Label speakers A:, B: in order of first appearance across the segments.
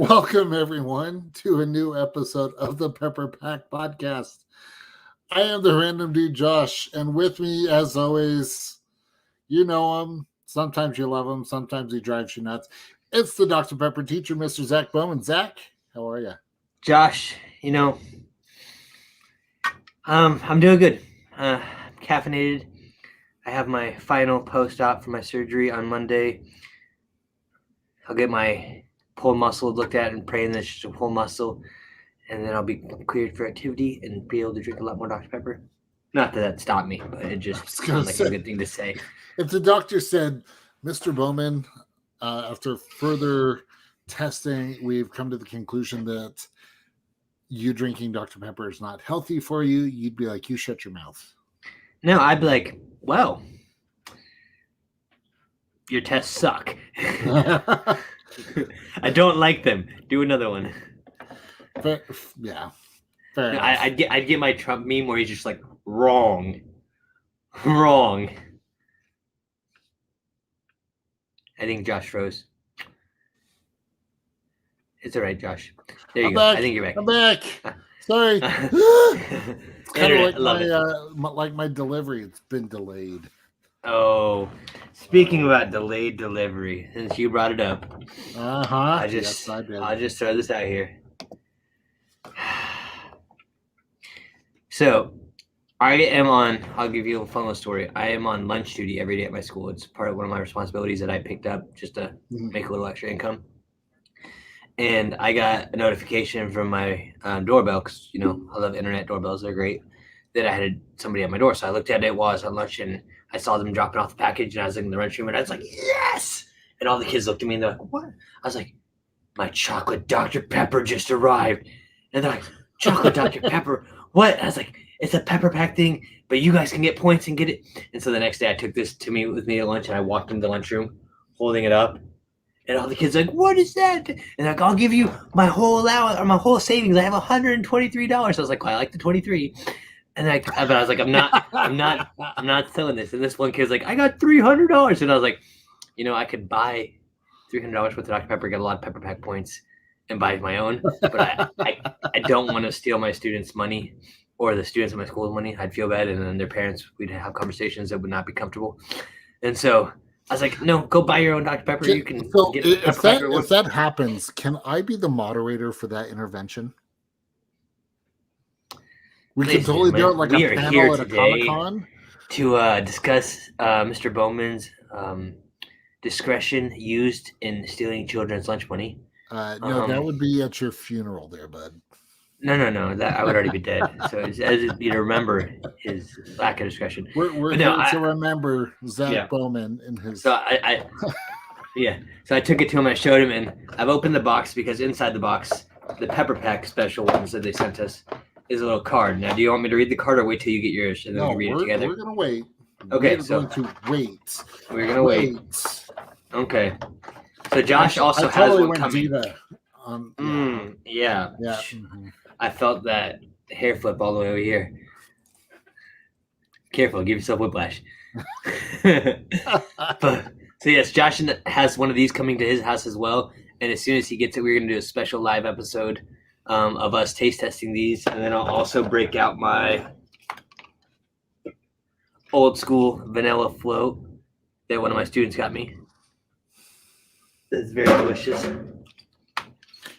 A: Welcome, everyone, to a new episode of the Pepper Pack Podcast. I am the random dude, Josh, and with me, as always, you know him. Sometimes you love him. Sometimes he drives you nuts. It's the Dr. Pepper teacher, Mr. Zach Bowman. Zach, how are you?
B: Josh, I'm doing good. I'm caffeinated. I have my final post-op for my surgery on Monday. I'll get my pulled muscle looked at and praying that it's just a pulled muscle, and then I'll be cleared for activity and be able to drink a lot more Dr. Pepper. Not that stopped me, but it just sounds like a good thing to say.
A: If the doctor said, Mr. Bowman, after further testing, we've come to the conclusion that you drinking Dr. Pepper is not healthy for you, you'd be like, you shut your mouth.
B: No, I'd be like, well, your tests suck. I don't like them. Do another one.
A: Yeah.
B: No, I'd get my Trump meme where he's just like, wrong. I think Josh froze. It's all right, Josh. There you go.
A: Back.
B: I think you're back.
A: I'm back. Sorry. It's kind of like my delivery. It's been delayed.
B: Oh, speaking about delayed delivery, since you brought it up,
A: I did.
B: I'll just throw this out here. So, I'll give you a fun little story. I am on lunch duty every day at my school. It's part of one of my responsibilities that I picked up just to make a little extra income. And I got a notification from my doorbell because, I love internet doorbells. They're great. That I had somebody at my door. So I looked at it while I was on lunch and I saw them dropping off the package and I was in the lunchroom and I was like, yes! And all the kids looked at me and they're like, what? I was like, my chocolate Dr. Pepper just arrived. And they're like, chocolate Dr. Pepper? What? I was like, it's a Pepper Pack thing, but you guys can get points and get it. And so the next day I took this with me at lunch and I walked into the lunchroom holding it up. And all the kids are like, what is that? And they're like, I'll give you my whole allowance or my whole savings. I have $123. I was like, well, I like the 23. And but I was like, I'm not selling this. And this one kid's like, I got $300. And I was like, I could buy $300 worth of Dr. Pepper, get a lot of Pepper Pack points, and buy my own. But I don't want to steal my students' money or the students at my school's money. I'd feel bad, and then their parents, we'd have conversations that would not be comfortable. And so I was like, no, go buy your own Dr. Pepper. You can get
A: if that happens, can I be the moderator for that intervention? We can totally do it like a panel at a Comic-Con.
B: To discuss Mr. Bowman's discretion used in stealing children's lunch money.
A: No, that would be at your funeral there, bud.
B: No, that I would already be dead. So as you to remember his lack of discretion.
A: We're going to remember Zach Bowman and his.
B: So So I took it to him. I showed him, and I've opened the box because inside the box, the Pepper Pack special ones that they sent us is a little card. Now, do you want me to read the card or wait till you get yours and then we can read it together?
A: We're going to wait.
B: Okay,
A: We're going to wait.
B: We're going to wait. Okay. So Josh also has one coming. Yeah. Mm-hmm. I felt that hair flip all the way over here. Careful, give yourself whiplash. So yes, Josh has one of these coming to his house as well. And as soon as he gets it, we're going to do a special live episode of us taste testing these. And then I'll also break out my old school vanilla float that one of my students got me. That's very delicious.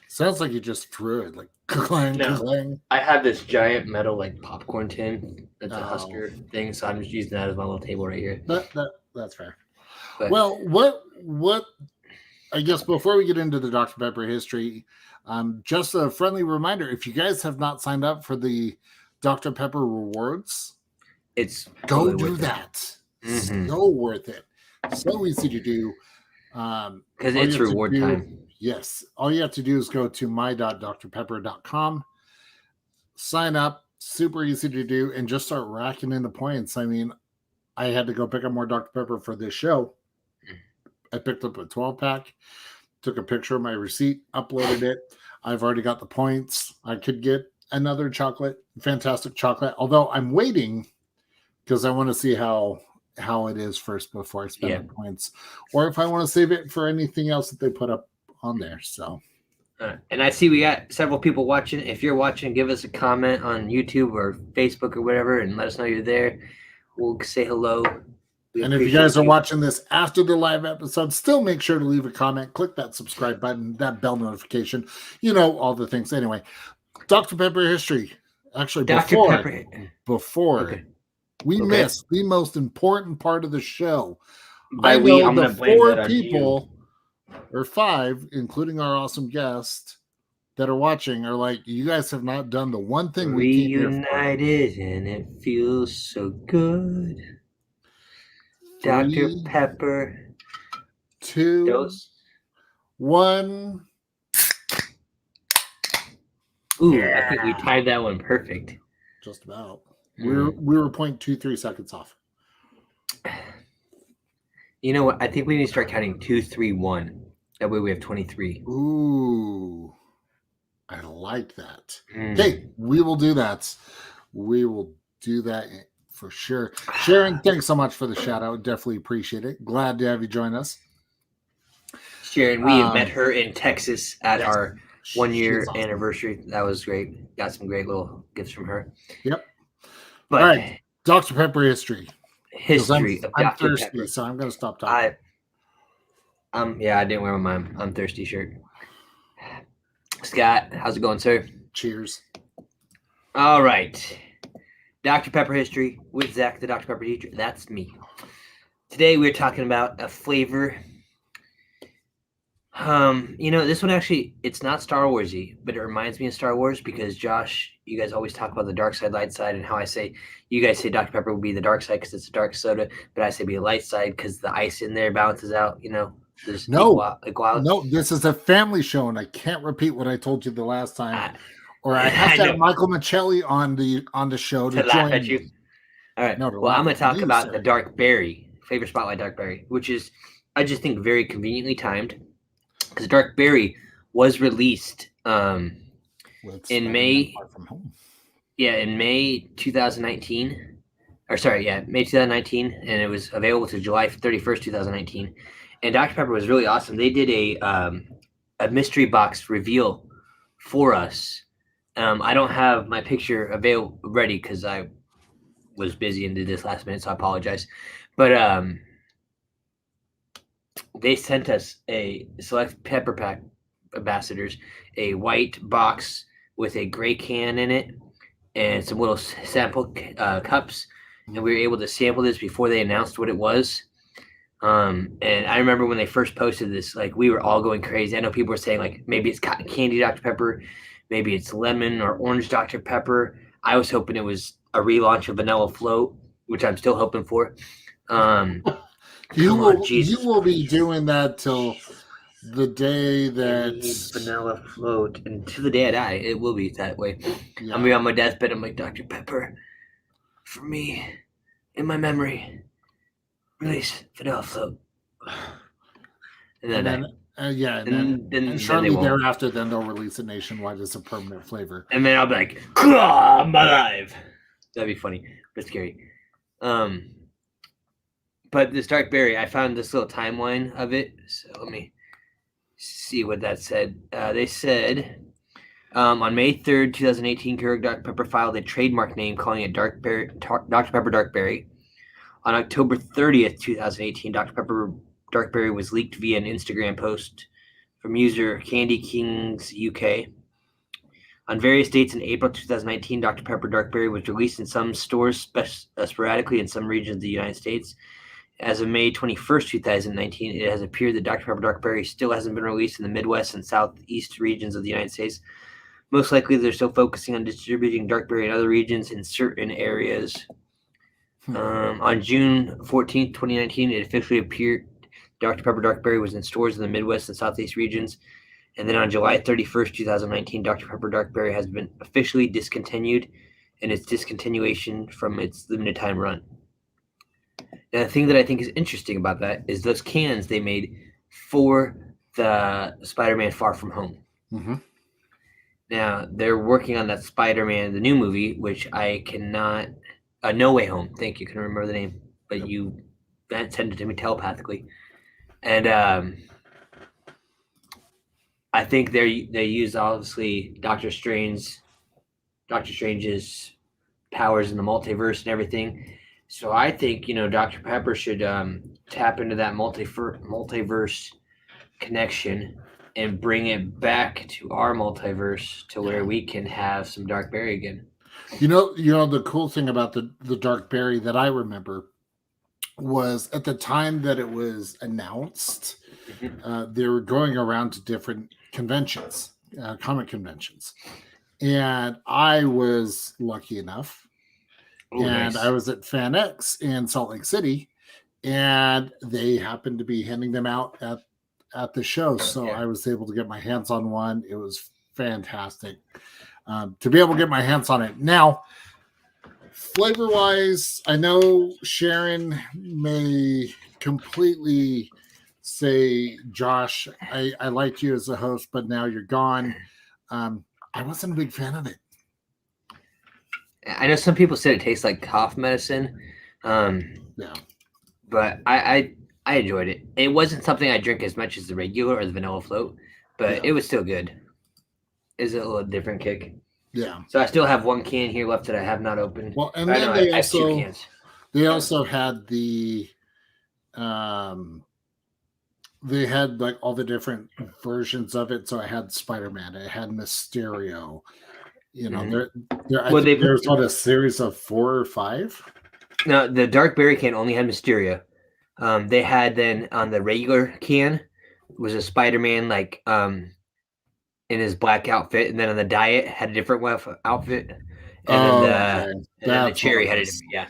A: Sounds like you just threw it, like clang.
B: I have this giant metal like popcorn tin. That's a Husker thing, so I'm just using that as my little table right here.
A: That's fair. But, well, what? I guess before we get into the Dr. Pepper history, just a friendly reminder: if you guys have not signed up for the Dr. Pepper rewards, go do that. Mm-hmm. So worth it. So easy to do.
B: Because it's reward time.
A: Yes. All you have to do is go to my.drpepper.com, sign up, super easy to do, and just start racking in the points. I mean, I had to go pick up more Dr. Pepper for this show. I picked up a 12-pack, took a picture of my receipt, uploaded it. I've already got the points. I could get another fantastic chocolate, although I'm waiting because I want to see how it is first before I spend the points, or if I want to save it for anything else that they put up on there. So
B: And I see we got several people watching. If you're watching, give us a comment on YouTube or Facebook or whatever, and let us know you're there. We'll say hello.
A: And if you guys are watching this after the live episode, still make sure to leave a comment, click that subscribe button, that bell notification, all the things. Anyway, Dr. Pepper history. Actually, before we miss the most important part of the show. I know the 4 people or 5, including our awesome guest, that are watching are like, you guys have not done the one thing we came here for.
B: Reunited, and it feels so good. 3, Dr. Pepper.
A: 2, 1.
B: Ooh, yeah. I think we timed that one perfect.
A: Just about. We were 0.23 seconds off.
B: You know what? I think we need to start counting 2, 3, 1. That way we have 23.
A: Ooh. I like that. Okay, we will do that. We will do that for sure. Sharon, thanks so much for the shout out. Definitely appreciate it. Glad to have you join us.
B: Sharon, we met her in Texas at our 1-year anniversary. That was great. Got some great little gifts from her.
A: Yep. But all right, Dr. Pepper history. I'm thirsty, Pepper. So I'm going to stop talking.
B: I didn't wear my I'm thirsty shirt. Scott, how's it going, sir?
A: Cheers.
B: All right. Dr. Pepper history with Zach, the Dr. Pepper teacher. That's me. Today we're talking about a flavor. This one actually, it's not Star Warsy, but it reminds me of Star Wars because Josh, you guys always talk about the dark side, light side, and how you guys say Dr. Pepper would be the dark side because it's a dark soda, but I say be a light side because the ice in there balances out, There's
A: no, this is a family show, and I can't repeat what I told you the last time, or I have to have Michael Michelli on the show to
B: laugh at you. All right. I'm going to talk about the dark berry flavor spotlight dark berry, which is I just think very conveniently timed because dark berry was released in May. In May 2019. May 2019, and it was available to July 31st, 2019. And Dr. Pepper was really awesome. They did a mystery box reveal for us. I don't have my picture ready because I was busy and did this last minute, so I apologize. But they sent us a select Pepper Pack ambassadors a white box with a gray can in it and some little sample cups, and we were able to sample this before they announced what it was. And I remember when they first posted this, like we were all going crazy. I know people were saying like maybe it's cotton candy Dr. Pepper, maybe it's lemon or orange Dr. Pepper. I was hoping it was a relaunch of Vanilla Float, which I'm still hoping for.
A: You will be doing that till the day that
B: Vanilla Float, and to the day I die, it will be that way. Yeah. I'm gonna be on my deathbed. I'm like, Dr. Pepper, for me, in my memory, release Vanilla Float. And then
A: shortly thereafter, then they'll release it nationwide as a permanent flavor.
B: And then I'll be like, I'm alive. That'd be funny, but scary. But this dark berry, I found this little timeline of it. So let me see what that said. They said on May 3rd, 2018, Keurig Dr. Pepper filed a trademark name calling it Dr. Pepper Dark Berry. On October 30th, 2018, Dr. Pepper Dark Berry was leaked via an Instagram post from user Candy Kings UK. On various dates in April 2019, Dr. Pepper Dark Berry was released in some stores sporadically in some regions of the United States. As of May 21st, 2019, it has appeared that Dr. Pepper Dark Berry still hasn't been released in the Midwest and Southeast regions of the United States. Most likely, they're still focusing on distributing Dark Berry in other regions in certain areas. On June 14th, 2019, it officially appeared Dr. Pepper Dark Berry was in stores in the Midwest and Southeast regions. And then on July 31st, 2019, Dr. Pepper Dark Berry has been officially discontinued and its discontinuation from its limited time run. Now, the thing that I think is interesting about that is those cans they made for the Spider-Man Far From Home.
A: Mm-hmm.
B: Now, they're working on that Spider-Man, the new movie, which I cannot... No Way Home. Thank you. I can remember the name. But you sent it to me telepathically. And I think they use obviously Doctor Strange's powers in the multiverse and everything. So I think Dr. Pepper should tap into that multiverse connection and bring it back to our multiverse to where we can have some dark berry again.
A: The cool thing about the dark berry that I remember was at the time that it was announced, they were going around to different conventions, comic conventions, and I was lucky enough, and
B: Nice.
A: I was at FanX in Salt Lake City, and they happened to be handing them out at the show, so I was able to get my hands on one. It was fantastic to be able to get my hands on it. Now, flavor wise, I know Sharon may completely say, Josh, I liked you as a host, but now you're gone. I wasn't a big fan of it.
B: I know some people said it tastes like cough medicine.
A: Yeah.
B: But I enjoyed it. It wasn't something I drink as much as the regular or the vanilla float, but it was still good. It's a little different kick.
A: Yeah.
B: So I still have one can here left that I have not opened.
A: Well, and then
B: I have 2 cans.
A: They also had they had like all the different versions of it. So I had Spider-Man, I had Mysterio. There's what, a series of 4 or 5.
B: No, the dark berry can only had Mysterio. They had then on the regular can was a Spider-Man in his black outfit, and then on the diet had a different outfit, and then the cherry had a different. Yeah.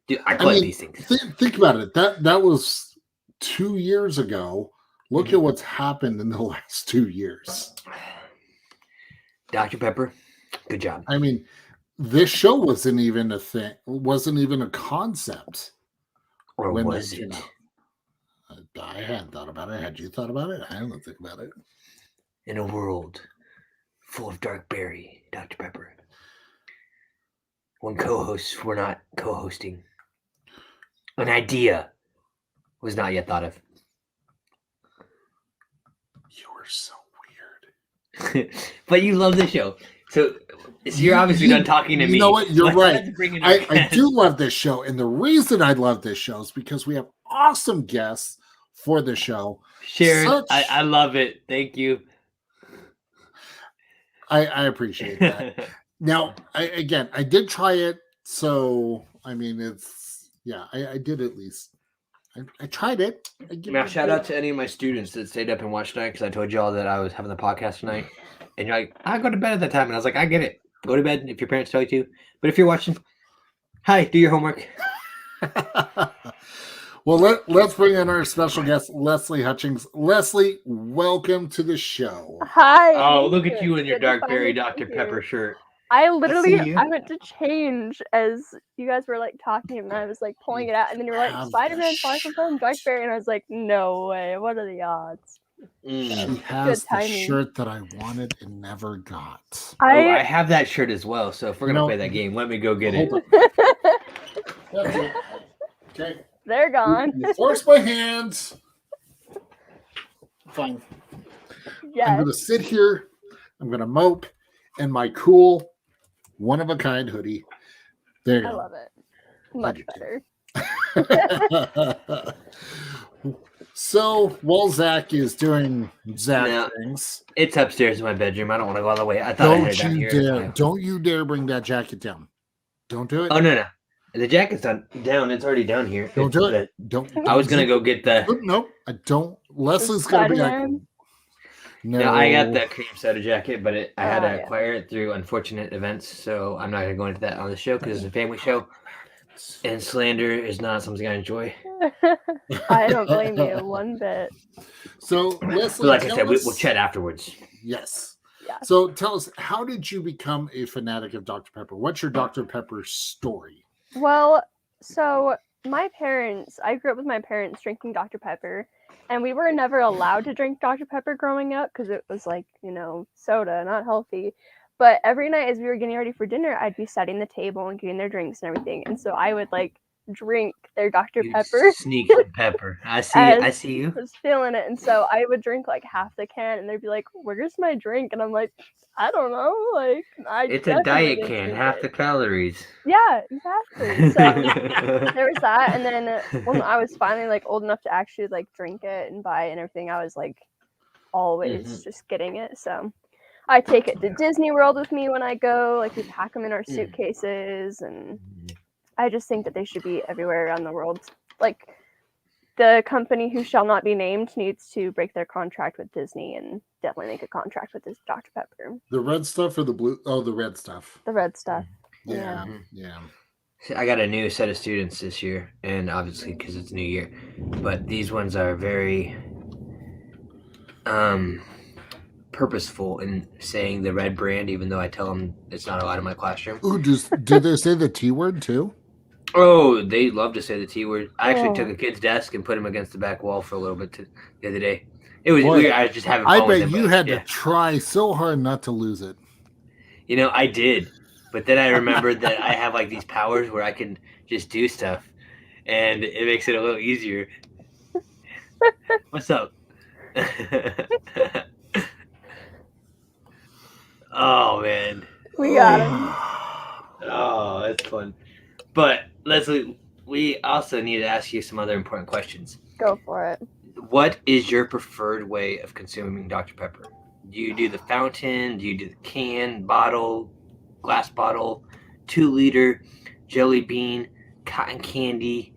B: Dude, I collect these things.
A: Think about it. That was 2 years ago. Look at what's happened in the last 2 years.
B: Dr. Pepper, good job.
A: I mean, this show wasn't even a thing. Wasn't even a concept.
B: Or when was it?
A: I hadn't thought about it. Had you thought about it? I didn't think about it.
B: In a world full of dark berry, Dr. Pepper, when co-hosts were not co-hosting, an idea was not yet thought of.
A: You were so weird.
B: But you love the show. So you're obviously done talking to me.
A: You know what? You're right. I do love this show. And the reason I love this show is because we have awesome guests for the show.
B: Sharon, I love it. Thank you.
A: I appreciate that. Now, I did try it. So, I mean, I did at least. I tried it.
B: Now, shout out to any of my students that stayed up and watched tonight, because I told y'all that I was having the podcast tonight. And you're like, I go to bed at that time. And I was like, I get it. Go to bed if your parents tell you to. But if you're watching, hi, do your homework.
A: Well, let's bring in our special guest, Leslie Hutchings. Leslie, welcome to the show.
C: Hi.
B: Oh, look at you in your dark berry Dr. Pepper shirt.
C: I went to change as you guys were like talking, and I was like pulling it out, and then you were like, Spider-Man, Far From Home, dark berry, and I was like, no way, what are the odds?
A: She has the shirt that I wanted and never got.
B: I have that shirt as well, so if we're going to play that game, let me go get it.
A: That's it. Okay.
C: They're gone.
A: Force my hands. Fine.
C: Yes.
A: I'm going to sit here. I'm going to mope in my cool, one-of-a-kind hoodie. There you go.
C: I love it. Much better.
A: So, while Zach is doing Zach things,
B: it's upstairs in my bedroom. I don't want to go all the way. I thought I had it down here.
A: Don't you dare bring that jacket down. Don't do it.
B: Oh, no. The jacket's down. It's already down here.
A: Don't do it. Don't.
B: I was gonna go get the.
A: Nope. I don't. Leslie's gonna be like.
B: No, I got the cream soda jacket, but I had to acquire it through unfortunate events, so I'm not gonna go into that on the show because it's a family show, and slander is not something I enjoy.
C: I don't blame you one bit.
A: So, Leslie,
B: like I said, we'll chat afterwards.
A: Yes.
C: Yeah.
A: So, tell us, how did you become a fanatic of Dr. Pepper? What's your Dr. Pepper story?
C: Well, so I grew up with my parents drinking Dr. Pepper, and we were never allowed to drink Dr. Pepper growing up because it was like, soda, not healthy. But every night as we were getting ready for dinner, I'd be setting the table and getting their drinks and everything. And so I would like drink their Dr.
B: You
C: Pepper.
B: sneaky pepper. I
C: as
B: see you.
C: was feeling it, and so I would drink like half the can, and they'd be like, "Where's my drink?" And I'm like, "I don't know." Like, I
B: It's a
C: definitely
B: diet
C: didn't
B: can,
C: drink
B: half
C: it.
B: the calories.
C: Yeah, exactly. So there was that, and then when I was finally like old enough to actually like drink it and buy it and everything, I was like always just getting it. So I take it to Disney World with me when I go. Like we pack them in our suitcases, and I just think that they should be everywhere around the world. Like the company who shall not be named needs to break their contract with Disney and definitely make a contract with this Dr. Pepper.
A: The red stuff or the blue? Oh, the red stuff.
C: The red stuff.
A: Yeah.
B: I got a new set of students this year, and obviously because it's New Year, but these ones are very purposeful in saying the red brand, even though I tell them it's not allowed in my classroom.
A: Ooh, do they say the T word too?
B: Oh, they love to say the T word. I actually took a kid's desk and put him against the back wall for a little bit the other day. It was weird. I was just having fun
A: I
B: with
A: bet
B: him,
A: you
B: but,
A: had to try so hard not to lose it.
B: You know, I did. But then I remembered that I have like these powers where I can just do stuff, and it makes it a little easier. What's up? Oh, man.
C: We got him.
B: Oh, that's fun. But, Leslie, we also need to ask you some other important questions.
C: Go for it.
B: What is your preferred way of consuming Dr. Pepper? Do you do the fountain? Do you do the can, bottle, glass bottle, 2-liter, jelly bean, cotton candy,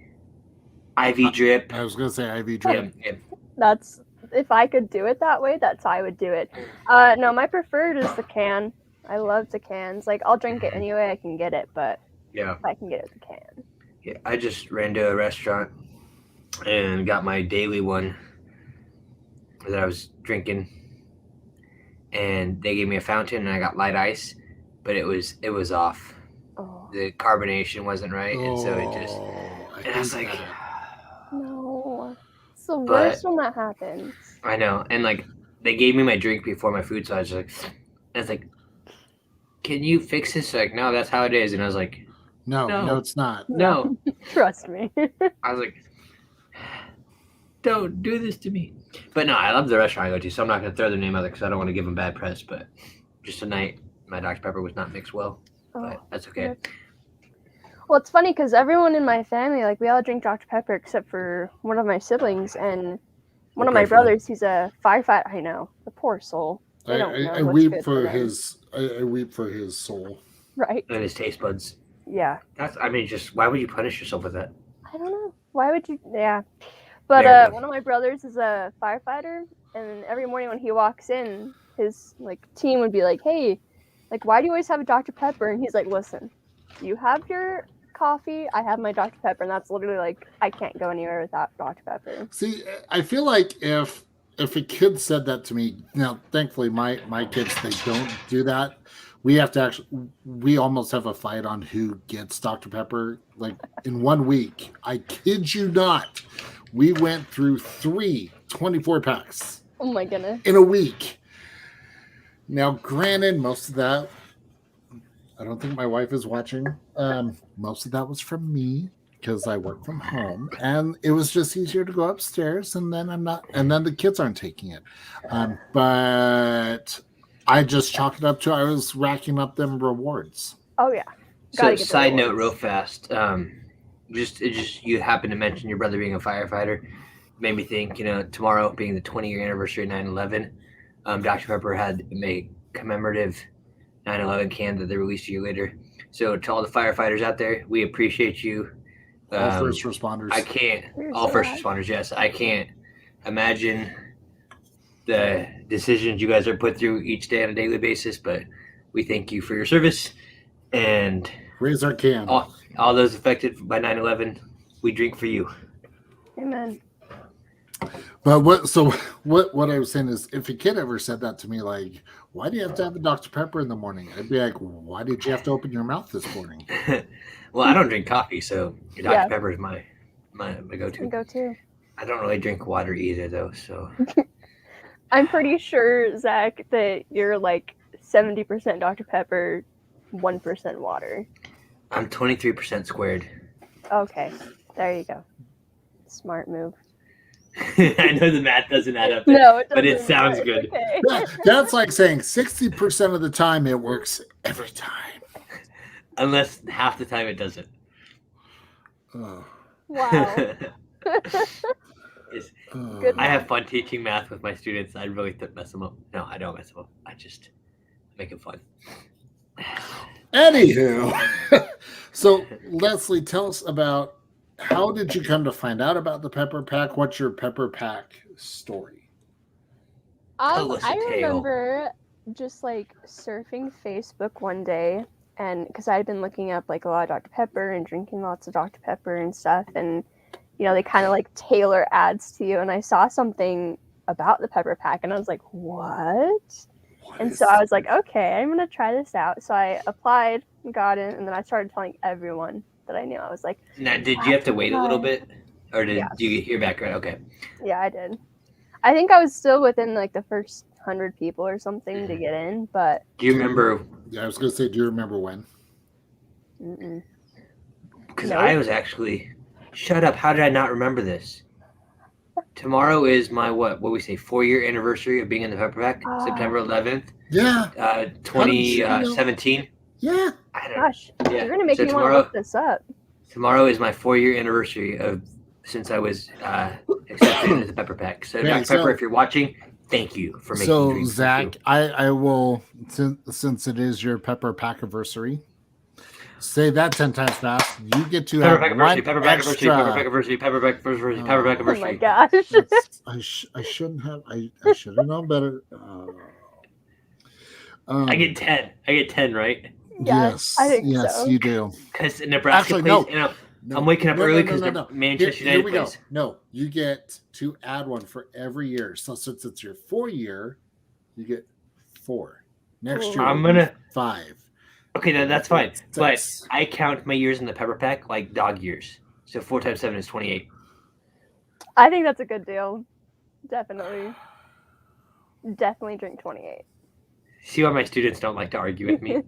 B: IV drip?
A: I was going to say IV drip.
B: Yeah.
C: That's, if I could do it that way, that's how I would do it. No, my preferred is the can. I love the cans. Like, I'll drink it any way I can get it, but if I can get it, the can.
B: Yeah, I just ran to a restaurant and got my daily one that I was drinking, and they gave me a fountain, and I got light ice, but it was off.
C: Oh.
B: The carbonation wasn't right, and so it just. And I was like,
C: no, it's the worst when that happens.
B: I know, and like they gave me my drink before my food, so I was like, can you fix this? Like, no, that's how it is, and I was like,
A: no, it's not.
B: No,
C: trust me.
B: I was like, don't do this to me. But no, I love the restaurant I go to, so I'm not going to throw their name out there because I don't want to give them bad press. But just tonight, my Dr. Pepper was not mixed well, but that's okay.
C: Yep. Well, it's funny because everyone in my family, like, we all drink Dr. Pepper except for one of my siblings and one of my brothers who's a firefighter. I know, the poor soul.
A: I weep for his. I weep for his soul.
C: Right.
B: And his taste buds.
C: Yeah.
B: Just why would you punish yourself with that?
C: I don't know. Why would you? Yeah. But one of my brothers is a firefighter, and every morning when he walks in, his team would be like, "Hey, why do you always have a Dr. Pepper?" And he's like, "Listen, you have your coffee, I have my Dr. Pepper," and that's literally I can't go anywhere without Dr. Pepper.
A: See, I feel like if a kid said that to me, now thankfully my kids, they don't do that. We have to we almost have a fight on who gets Dr. Pepper. Like in 1 week, I kid you not, we went through 24 packs.
C: Oh my goodness.
A: In a week. Now, granted, most of that, I don't think my wife is watching. Most of that was from me because I work from home, and it was just easier to go upstairs, and then the kids aren't taking it. But I just chalk it up to I was racking up them rewards.
C: Oh yeah.
B: So side note, real fast. Just you happen to mention your brother being a firefighter. Made me think. Tomorrow being the 20-year anniversary of 9/11, Dr. Pepper had a commemorative 9/11 can that they released a year later. So to all the firefighters out there, we appreciate you.
A: All first responders.
B: All first responders, yes. I can't imagine the decisions you guys are put through each day on a daily basis, but we thank you for your service. And
A: raise our can.
B: All those affected by 9/11, we drink for you.
C: Amen.
A: But what I was saying is, if a kid ever said that to me, like, why do you have to have a Dr. Pepper in the morning? I'd be like, why did you have to open your mouth this morning?
B: Well, I don't drink coffee, so Dr. Pepper is my go-to.
C: Go-to.
B: I don't really drink water either, though. So
C: I'm pretty sure, Zach, that you're 70% Dr. Pepper, 1% water.
B: I'm 23% squared.
C: Okay, there you go. Smart move.
B: I know the math doesn't add up there,
C: No, it
B: but it
C: doesn't,
B: sounds
C: but
B: good.
C: okay.
A: That's like saying 60% of the time it works every time.
B: Unless half the time it doesn't.
A: Oh,
C: Wow. Good
B: I have
C: math.
B: fun teaching math with my students. I really mess them up. No, I don't mess them up. I just make it fun.
A: Anywho, so Leslie, tell us about how did you come to find out about the Pepper Pack? What's your Pepper Pack story?
B: Tell us a
C: I
B: tale.
C: remember just like surfing Facebook one day, and because I had been looking up like a lot of Dr. Pepper and drinking lots of Dr. Pepper and stuff, and you know they kind of like tailor ads to you, and I saw something about the Pepper Pack, and I was like, what? And so I was like, okay, I'm gonna try this out. So I applied, got in, and then I started telling everyone that I knew. I was like,
B: Now, did you have to wait a little bit, or did
C: Yes.
B: you get your back right? Okay.
C: yeah, I did. I think I was still within like the first 100 people or something to get in, but
B: Do you remember?
A: Yeah, I was going to say, do you remember when?
B: Because
C: Nope.
B: I was actually. Shut up! How did I not remember this? Tomorrow is my what we say 4-year anniversary of being in the Pepper Pack. September 11th,
A: Yeah.
B: 2017.
A: Yeah.
B: I don't know.
C: Gosh,
B: Yeah.
C: you're gonna make
B: So
C: me want to
B: tomorrow-
C: look this up.
B: Tomorrow is my 4-year anniversary of since I was accepted into the Pepper Pack. So,
A: Okay,
B: Dr.
A: so-
B: Pepper, if you're watching, thank you for making
A: So,
B: dreams come
A: Zach,
B: true.
A: I will, since it is your Pepper Pack anniversary, say that 10 times fast. You get to
B: Pepper
A: have
B: Pack
A: one
B: anniversary, Pepper Pack anniversary,
A: extra.
B: Pepper Pack anniversary, Pepper Pack anniversary, Pepper Pack
C: Oh my
B: anniversary.
C: gosh.
A: I shouldn't have. I should have known better.
B: I get 10. I get 10, right?
A: Yes,
C: I think
A: yes,
C: so.
A: you do.
B: Because Nebraska
A: Actually,
B: plays.
A: no.
B: You know,
A: No,
B: I'm waking up early because
A: no.
B: Manchester
A: Here
B: United
A: we go.
B: plays.
A: No, you get to add one for every year. So since it's your 4-year, you get 4. Next year,
B: I'm
A: will be
B: gonna-
A: 5.
B: Okay, that's fine. But
A: 6.
B: I count my years in the Pepper Pack like dog years. So 4 times 7 is 28.
C: I think that's a good deal. Definitely drink 28.
B: See why my students don't like to argue with me.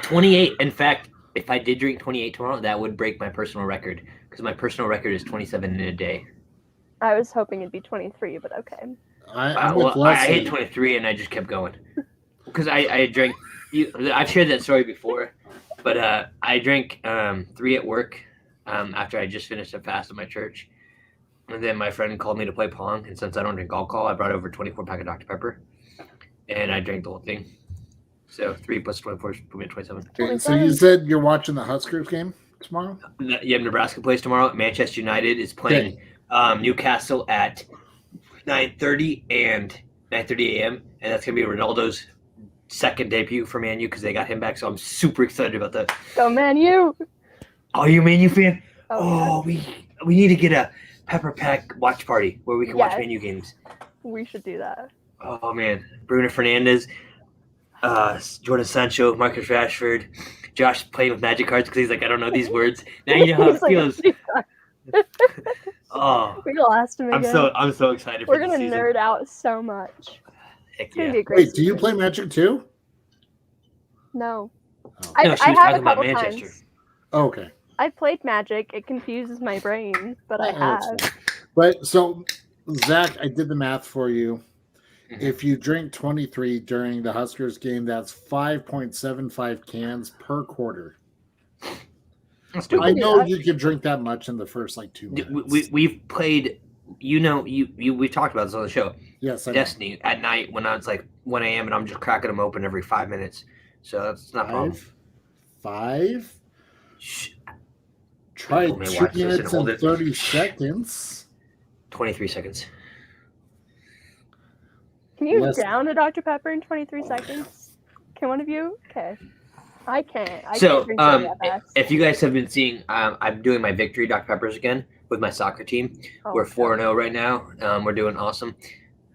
B: 28. In fact, if I did drink 28 tomorrow, that would break my personal record because my personal record is 27 in a day.
C: I was hoping it'd be 23, but okay.
A: I'm with
B: Well, I
A: Leslie.
B: hit 23 and I just kept going because I drank. I've shared that story before, but I drank 3 at work after I just finished a fast at my church, and then my friend called me to play pong. And since I don't drink alcohol, I brought over 24 pack of Dr. Pepper, and I drank the whole thing. So 3 plus 24 put me at 27.
A: Okay, so you said you're watching the Huskers game tomorrow?
B: Yeah, Nebraska plays tomorrow. Manchester United is playing Newcastle at 9:30 and 9:30 a.m. and that's gonna be Ronaldo's second debut for Man U because they got him back. So I'm super excited about that.
C: Go Man U!
B: Oh, you a Man U fan?
C: Oh,
B: we need to get a Pepper Pack watch party where we can watch
C: Yes.
B: Man U games.
C: we should do that.
B: Oh man, Bruno Fernandes, Jordan Sancho, Marcus Rashford, Josh playing with magic cards because he's like, I don't know these words. Now you know how it
C: He's like,
B: feels. Oh,
C: we lost him
B: I'm
C: again.
B: so excited.
C: We're
B: for this
C: gonna
B: season.
C: nerd out so much.
B: Heck
C: It's gonna
B: yeah.
C: be a great
A: Wait, do you
C: season.
A: play Magic too?
C: No.
A: Oh.
C: I
B: No, she
C: have
B: was
C: a
B: talking about
C: couple
B: Manchester.
C: times.
A: Okay.
C: I played Magic. It confuses my brain, but I
A: Oh,
C: have.
A: it's fine. But so, Zach, I did the math for you.
B: Mhm.
A: If you drink 23 during the Huskers game, that's 5.75 cans per quarter.
B: Let's do
A: I
B: it.
C: do
A: know
C: that.
A: you could drink that much in the first 2 minutes.
B: We've played. You know, we talked about this on the show.
A: Yes, I know.
B: Destiny at night when it's like 1 a.m. and I'm just cracking them open every 5 minutes. So that's not a problem.
A: 5.
B: Shh,
A: Try
B: People may
A: 2
B: watch this and
A: minutes
B: hold
A: and
B: it.
A: 30 seconds.
B: 23 seconds.
C: Can you
A: Less-
C: down a Dr. Pepper in 23 seconds? Can one of you? Okay. I can't. I
B: So,
C: can't drink soda that fast.
B: if you guys have been seeing, I'm doing my victory Dr. Peppers again with my soccer team.
C: Oh,
B: We're
C: God.
B: 4-0 right now. We're doing awesome.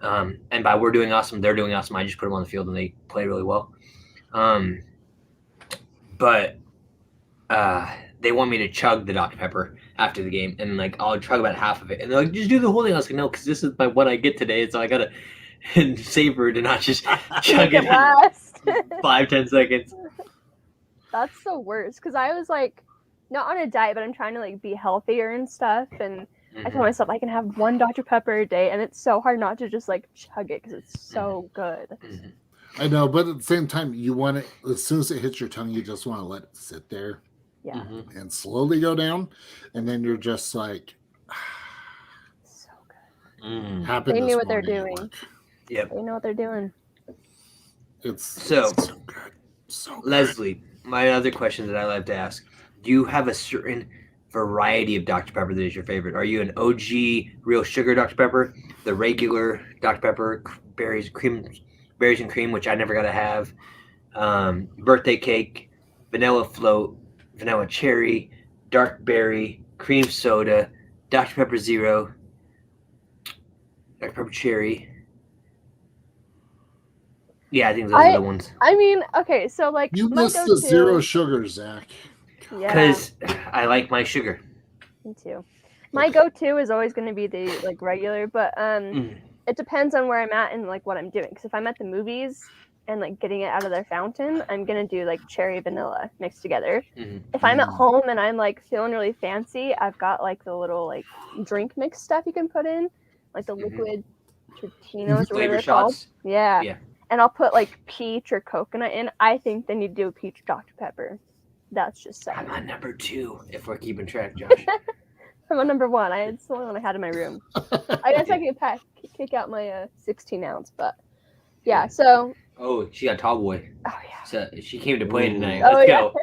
B: And by we're doing awesome, they're doing awesome. I just put them on the field and they play really well. But they want me to chug the Dr. Pepper after the game, and like I'll chug about half of it, and they're like, "Just do the whole thing." I was like, "No, because this is what I get today, so I gotta savor it and not just chug
C: Make
B: it
C: it last.
B: in 5-10 seconds."
C: That's the worst because I was like, not on a diet, but I'm trying to like be healthier and stuff. And I told myself I can have one Dr. Pepper a day, and it's so hard not to just like chug it because it's so good.
A: I know, but at the same time, you want it as soon as it hits your tongue, you just want to let it sit there, and slowly go down, and then you're just like,
C: so good.
A: Happened
C: They knew
A: this
C: what they're
A: morning at
C: doing.
A: work.
C: Yep, they know what they're doing.
A: It's
B: so
A: good. So good.
B: Leslie, my other question that I like to ask: do you have a certain variety of Dr. Pepper that is your favorite? Are you an OG real sugar Dr. Pepper, the regular Dr. Pepper, berries and cream, which I never got to have, birthday cake, vanilla float, vanilla cherry, dark berry, cream soda, Dr. Pepper Zero, Dr. Pepper cherry? Yeah, I think those are the ones.
C: I mean, okay, so like
A: you
C: my
A: missed the zero sugar, Zach.
C: Yeah,
B: because I like my sugar.
C: Me too. My go-to is always going to be the like regular, but it depends on where I'm at and like what I'm doing. Because if I'm at the movies and like getting it out of their fountain, I'm gonna do like cherry vanilla mixed together. If I'm at home and I'm like feeling really fancy, I've got like the little like drink mix stuff you can put in, like the liquid Tortinos or whatever they're called. Yeah. And I'll put like peach or coconut in. I think they need to do a peach Dr. Pepper. That's just so.
B: I'm on number 2 if we're keeping track, Josh.
C: I'm on number 1. It's the only one I had in my room. I guess I could kick out my 16 ounce, but yeah. So.
B: Oh, she got tall boy.
C: Oh yeah.
B: So she came to play tonight.
C: Oh,
B: Let's go.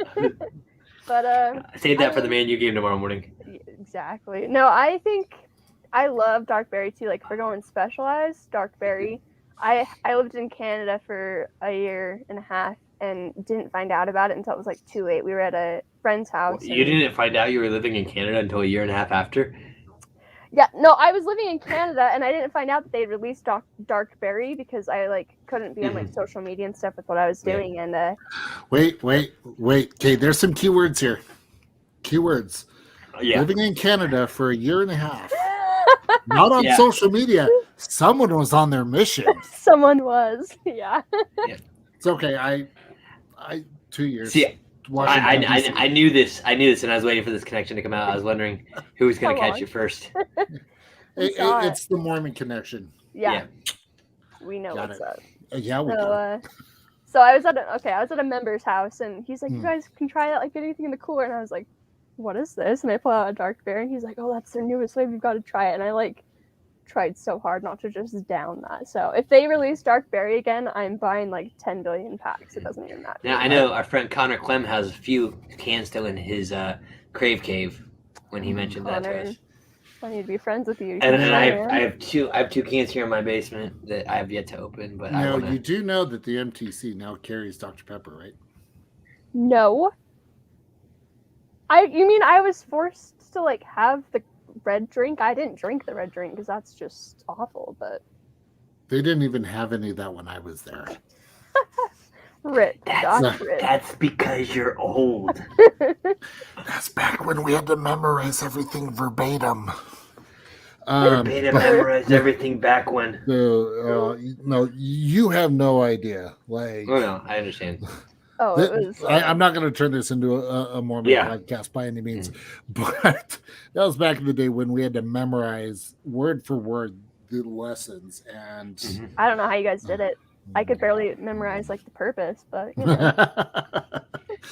C: But
B: save that for the Man U game tomorrow morning.
C: Exactly. No, I think I love dark berry too. Like if we're going specialized dark berry. I lived in Canada for a year and a half and didn't find out about it until it was like too late. We were at a friend's house.
B: You didn't find out you were living in Canada until a year and a half after?
C: Yeah, no, I was living in Canada and I didn't find out that they'd released dark berry because I like couldn't be on like social media and stuff with what I was doing. And
A: wait. Okay, there's some keywords here. Keywords.
B: Yeah.
A: Living in Canada for a year and a half. Not on social media. Someone was on their mission.
C: Someone was, yeah.
A: It's okay. I 2 years.
B: See, I knew this. I knew this, and I was waiting for this connection to come out. I was wondering who was going to catch it first.
A: It's the Mormon connection.
C: Yeah. We know what's up.
A: Yeah, we do.
C: So I was at a member's house, and he's like, "You guys can try that, like get anything in the cooler." And I was like, "What is this?" And I pull out a dark berry, and he's like, "Oh, that's their newest flavor. You've got to try it." And I like tried so hard not to just down that. So if they release dark berry again, I'm buying like 10 billion packs. It doesn't even matter.
B: Now I know our friend Connor Clem has a few cans still in his crave cave when he mentioned that to us.
C: I need to be friends with you.
B: And then I have two cans here in my basement that I have yet to open. But
A: you do know that the MTC now carries Dr. Pepper, right?
C: No. You mean I was forced to like have the red drink? I didn't drink the red drink because that's just awful, but
A: they didn't even have any of that when I was there.
C: Rip.
B: That's because you're old.
A: That's back when we had to memorize everything verbatim.
B: Memorize everything back when.
A: No, you have no idea. Like,
B: no, I understand.
C: Oh, it was.
A: I'm not going to turn this into a Mormon podcast by any means, but that was back in the day when we had to memorize word for word the lessons. And
C: I don't know how you guys did it. I could barely memorize like the purpose, but you know.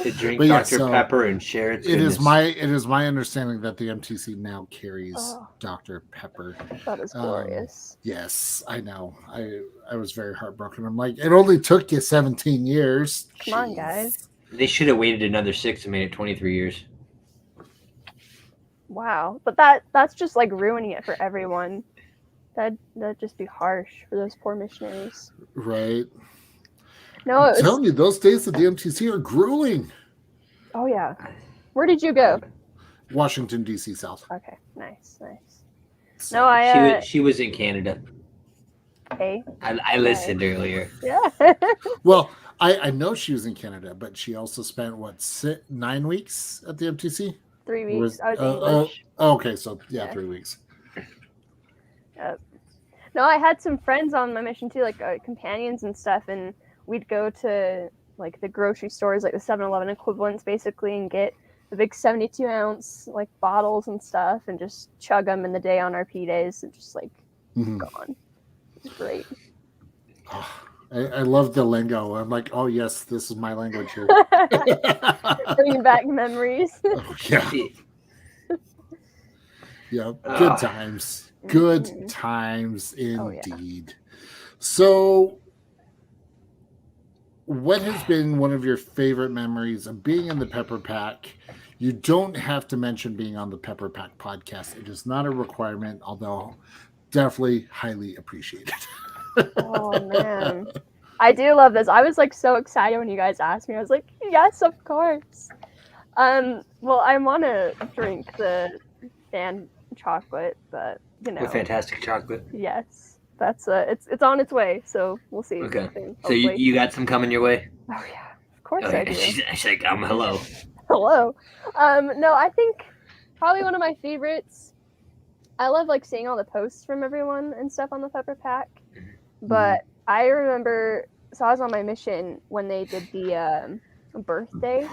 B: To drink Dr. Pepper and share its goodness.
A: It is my understanding that the MTC now carries Dr. Pepper.
C: That is glorious.
A: Yes, I know. I was very heartbroken. I'm like, it only took you 17 years.
C: Come on, guys.
B: They should have waited another 6 and made it 23 years.
C: Wow, but that's just like ruining it for everyone. That'd just be harsh for those poor missionaries.
A: Right.
C: No,
A: I'm telling you, those days at the MTC are grueling.
C: Oh yeah. Where did you go?
A: Washington, D.C. South.
C: Okay, nice.
A: So,
C: no,
B: she was in Canada.
C: Hey.
B: I listened earlier.
C: Yeah.
A: Well, I know she was in Canada, but she also spent 9 weeks at the MTC.
C: 3 weeks. I was English.
A: Okay, so 3 weeks.
C: No, I had some friends on my mission too, like companions and stuff, and we'd go to like the grocery stores, like the 7-Eleven equivalents, basically, and get the big 72-ounce like bottles and stuff, and just chug them in the day on our P days, and just like gone. It's great.
A: Oh, I love the lingo. I'm like, oh yes, this is my language here.
C: Bringing back memories.
A: Oh, yeah. Yeah, good times. Good times indeed. So, what has been one of your favorite memories of being in the Pepper Pack? You don't have to mention being on the Pepper Pack podcast. It is not a requirement, although definitely highly appreciated.
C: Oh man, I do love this. I was like so excited when you guys asked me. I was like, yes, of course. Well, I want to drink the fan chocolate, but you know,
B: With fantastic chocolate.
C: yes, that's it's on its way. So we'll see.
B: Okay.
C: Soon,
B: so you got some coming your way?
C: Oh yeah, of course I do.
B: She's like, hello.
C: Hello. No, I think probably one of my favorites. I love like seeing all the posts from everyone and stuff on the Pepper Pack. But I remember, so I was on my mission when they did the birthday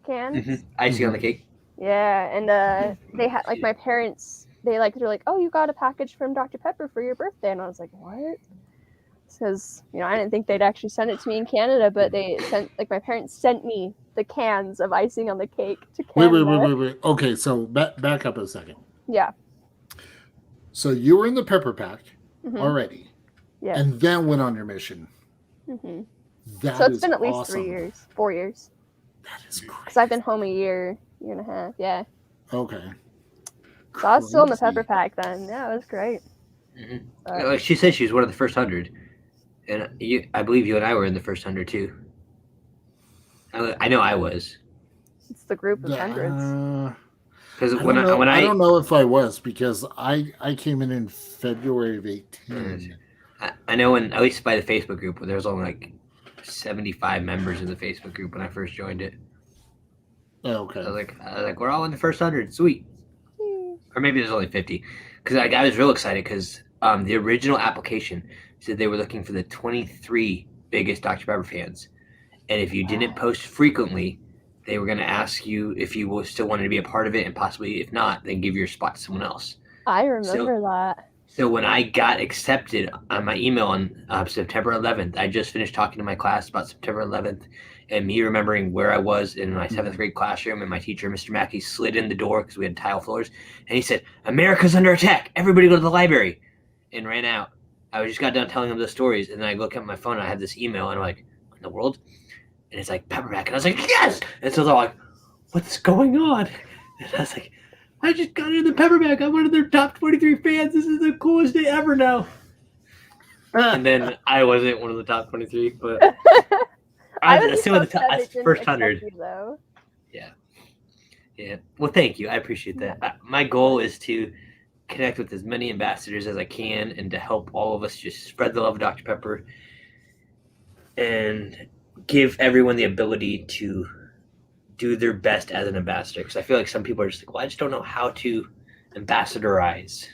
C: cans.
B: Icing on the cake.
C: Yeah, and they had like my parents. They're like, oh, you got a package from Dr. Pepper for your birthday, and I was like, what? Because I didn't think they'd actually send it to me in Canada, but they sent my parents sent me the cans of icing on the cake to Canada.
A: Wait. Okay, so back up a second.
C: Yeah.
A: So you were in the Pepper Pack already, and then went on your mission.
C: So it's been at least awesome. 4 years.
A: That is great.
C: Because I've been home a year and a half. Yeah.
A: Okay.
C: So I was still in the Pepper Pack then. Yeah, it was great.
B: Like she said, she was one of the first 100, and I believe you and I were in the first 100 too. I know I was.
C: It's the group of hundreds.
B: Because
A: I don't know if I was, because I came in February of 18.
B: I know at least by the Facebook group, there was only like 75 members in the Facebook group when I first joined it.
A: Oh, okay.
B: I was like, we're all in the first 100, sweet. Or maybe there's only 50. Because I was real excited because the original application said they were looking for the 23 biggest Dr. Pepper fans, and if you didn't post frequently, they were going to ask you if you still wanted to be a part of it, and possibly, if not, then give your spot to someone else.
C: I remember that.
B: So when I got accepted on my email on September 11th, I just finished talking to my class about September 11th, and me remembering where I was in my 7th grade classroom, and my teacher, Mr. Mackey, slid in the door because we had tile floors, and he said, "America's under attack. Everybody go to the library," and ran out. I just got done telling him the stories, and then I look at my phone, and I had this email, and I'm like, "What in the world?" And it's like, Pepper Pack. And I was like, yes! And so they're like, what's going on? And I was like, I just got into the Pepper Pack. I'm one of their top 23 fans. This is the coolest day ever now. And then I wasn't one of the top 23, but I was still in the first 100. Yeah. Well, thank you. I appreciate that. My goal is to connect with as many ambassadors as I can and to help all of us just spread the love of Dr. Pepper and give everyone the ability to do their best as an ambassador, because I feel like some people are just like, well, I just don't know how to ambassadorize.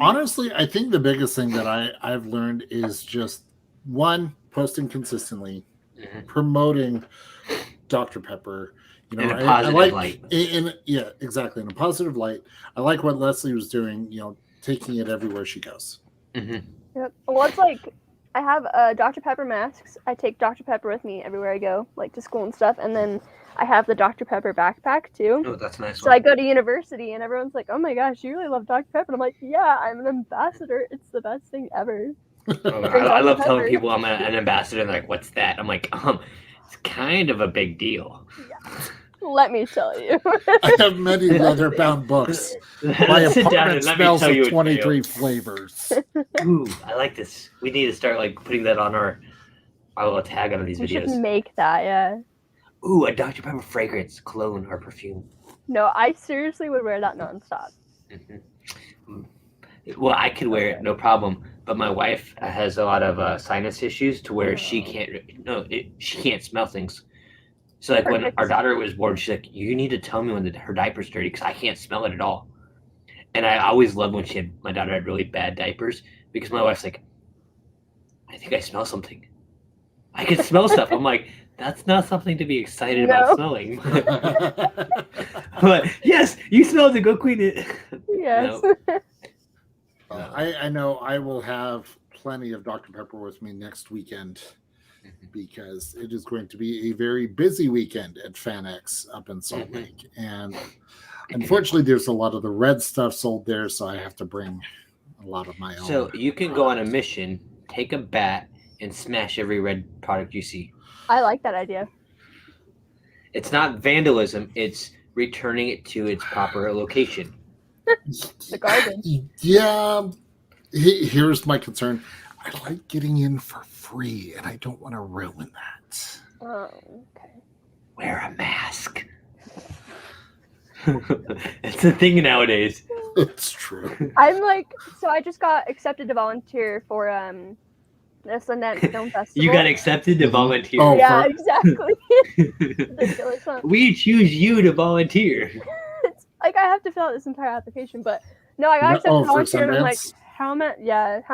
A: Honestly, I think the biggest thing that I've learned is just posting consistently, promoting Dr. Pepper,
B: in a positive light.
A: Yeah, exactly, in a positive light. I like what Leslie was doing, taking it everywhere she goes.
C: Yep. Well, it's like, I have Dr. Pepper masks. I take Dr. Pepper with me everywhere I go, like to school and stuff. And then I have the Dr. Pepper backpack too.
B: Oh, that's nice.
C: So I go to university and everyone's like, oh my gosh, you really love Dr. Pepper. And I'm like, yeah, I'm an ambassador. It's the best thing ever.
B: I love telling people I'm an ambassador, and they're like, what's that? I'm like, it's kind of a big deal.
C: Yeah. Let me tell you.
A: I have many leather-bound books. My apartment smells of 23 flavors.
B: Ooh, I like this. We need to start putting that on our little tag on these videos.
C: We should make that, yeah.
B: Ooh, a Dr. Pepper fragrance, cologne, or perfume.
C: No, I seriously would wear that nonstop.
B: Well, I could wear it, no problem. But my wife has a lot of sinus issues to where she can't smell things. So when our daughter was born, she's like, you need to tell me when her diaper's dirty because I can't smell it at all. And I always loved when my daughter had really bad diapers, because my wife's like, I think I smell something. I can smell stuff. I'm like, that's not something to be excited about smelling. But yes, you smelled it. Go clean it.
C: Yes.
B: No.
A: I know I will have plenty of Dr. Pepper with me next weekend because it is going to be a very busy weekend at FanX up in Salt Lake. And unfortunately, there's a lot of the red stuff sold there, so I have to bring a lot of my own.
B: So you can go on a mission, take a bat, and smash every red product you see.
C: I like that idea.
B: It's not vandalism, it's returning it to its proper location.
C: The garbage.
A: Yeah. Here's my concern. I like getting in for free, and I don't want to ruin that.
C: Oh, okay.
B: Wear a mask. It's a thing nowadays.
A: It's true.
C: I'm like, so I just got accepted to volunteer for the Sundance Film Festival.
B: You got accepted to volunteer.
A: Oh,
C: yeah, exactly. Ridiculous, huh?
B: We choose you to volunteer.
C: It's like I have to fill out this entire application, but no, I got accepted to volunteer, and I'm like, how